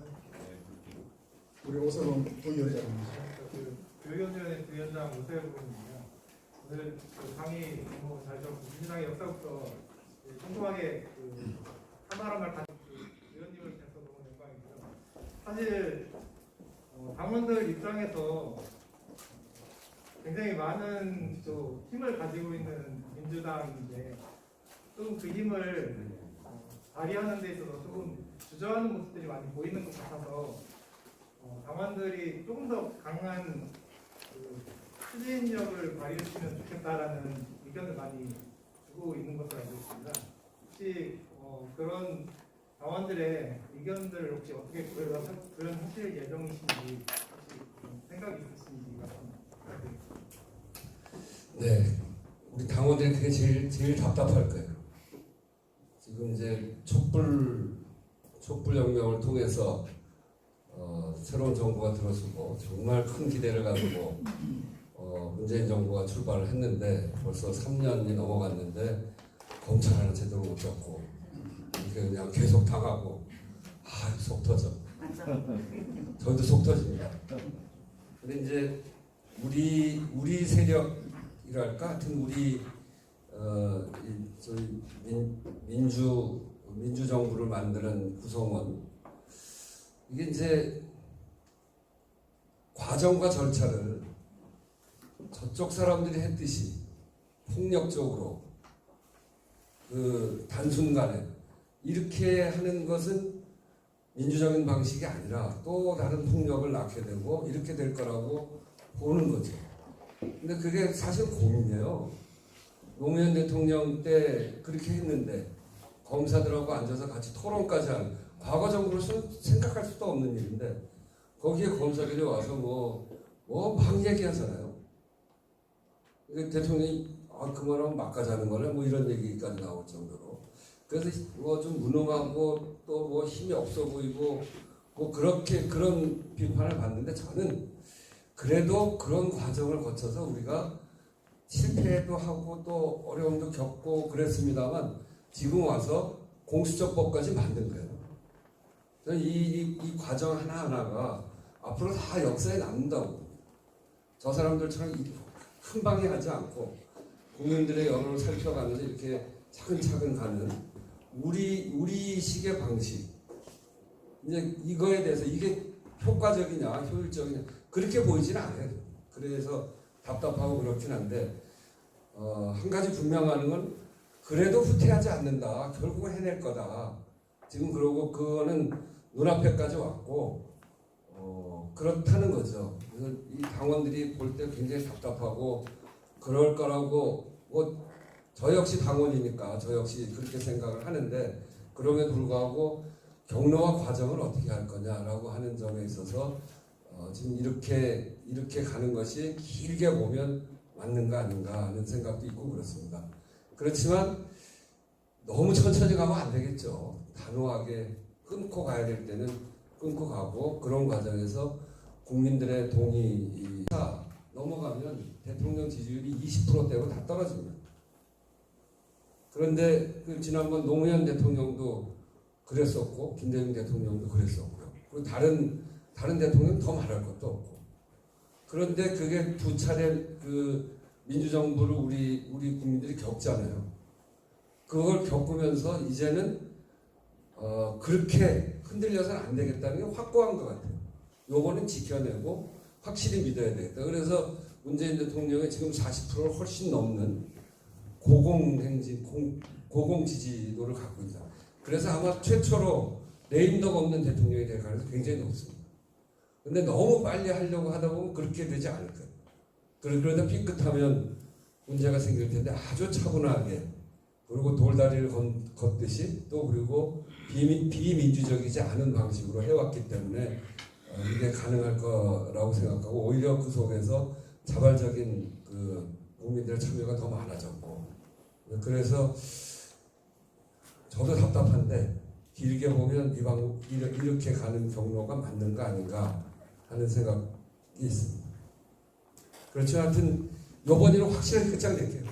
우리 오세훈 부위원장님. 교육위원회 부위원장 오세훈입니다. 오늘 강의 잘 들었고 민주당의 역사부터 꼼꼼하게 하나한 말 가지고 의원님을 뵈서 너무 영광이고요. 사실 당원들 입장에서 굉장히 많은 또 힘을 가지고 있는 민주당인데 좀 그 힘을 발휘하는 데 있어서 조금 주저하는 모습들이 많이 보이는 것 같아서 당원들이 조금 더 강한 추진력을 발휘했으면 좋겠다라는 의견을 많이 주고 있는 것으로 알고 있습니다. 혹시 그런 당원들의 의견들을 혹시 어떻게 구현하실 예정이신지 혹시 생각이 있으신지 말씀드립니다. 네, 우리 당원들이 그게 제일 답답할 거예요. 지금 이제 촛불혁명을 통해서 새로운 정부가 들어서고 정말 큰 기대를 가지고 문재인 정부가 출발을 했는데 벌써 3년이 넘어갔는데 검찰 하나 제대로 못 잡고 이렇게 그냥 계속 당하고 속 터져. 저희도 속 터집니다. 근데 이제 우리 세력이랄까 하여튼 우리 저희 민주정부를 만드는 구성원, 이게 이제 과정과 절차를 저쪽 사람들이 했듯이 폭력적으로 그 단순간에 이렇게 하는 것은 민주적인 방식이 아니라 또 다른 폭력을 낳게 되고 이렇게 될 거라고 보는 거죠. 근데 그게 사실 고민이에요. 노무현 대통령 때 그렇게 했는데 검사들하고 앉아서 같이 토론까지 한, 과거 정부로서는 생각할 수도 없는 일인데 거기에 검사들이 와서 뭐 막 얘기하잖아요. 대통령이 그 말하면 막가자는 거네 뭐 이런 얘기까지 나올 정도로. 그래서 뭐 좀 무능하고 또 뭐 힘이 없어 보이고 뭐 그렇게 그런 비판을 받는데, 저는 그래도 그런 과정을 거쳐서 우리가 실패도 하고 또 어려움도 겪고 그랬습니다만 지금 와서 공수처법까지 만든 거예요. 저는 이 과정 하나하나가 앞으로 다 역사에 남는다고. 저 사람들처럼 한 방에 하지 않고 국민들의 여론을 살펴가면서 이렇게 차근차근 가는 우리식의 방식. 이제 이거에 대해서 이게 효과적이냐 효율적이냐 그렇게 보이지는 않아요. 그래서 답답하고 그렇긴 한데 한 가지 분명한 건 그래도 후퇴하지 않는다. 결국은 해낼 거다. 지금 그러고 그거는 눈앞에까지 왔고 그렇다는 거죠. 그래서 이 당원들이 볼 때 굉장히 답답하고 그럴 거라고 저 역시 당원이니까 저 역시 그렇게 생각을 하는데, 그럼에도 불구하고 경로와 과정을 어떻게 할 거냐라고 하는 점에 있어서 지금 이렇게 가는 것이 길게 보면 맞는가 아닌가 하는 생각도 있고 그렇습니다. 그렇지만 너무 천천히 가면 안 되겠죠. 단호하게 끊고 가야 될 때는 끊고 가고, 그런 과정에서 국민들의 동의가 넘어가면 대통령 지지율이 20%대로 다 떨어집니다. 그런데 지난번 노무현 대통령도 그랬었고 김대중 대통령도 그랬었고요. 그리고 다른 대통령 더 말할 것도 없고. 그런데 그게 두 차례 그 민주정부를 우리 국민들이 겪잖아요. 그걸 겪으면서 이제는 그렇게 흔들려서는 안 되겠다는 게 확고한 것 같아요. 요거는 지켜내고 확실히 믿어야 되겠다. 그래서 문재인 대통령이 지금 40%를 훨씬 넘는 고공 지지도를 갖고 있다. 그래서 아마 최초로 레임덕 없는 대통령이 될 가능성이 굉장히 높습니다. 근데 너무 빨리 하려고 하다 보면 그렇게 되지 않을 거예요. 그러다 삐끗하면 문제가 생길 텐데 아주 차분하게, 그리고 돌다리를 걷듯이 또 그리고 비민주적이지 않은 방식으로 해왔기 때문에 이게 가능할 거라고 생각하고, 오히려 그 속에서 자발적인 그 국민들의 참여가 더 많아졌고, 그래서 저도 답답한데 길게 보면 이렇게 가는 경로가 맞는가 아닌가 하는 생각이 있습니다. 그렇죠. 하여튼 이번 일은 확실하게 끝장낼게요.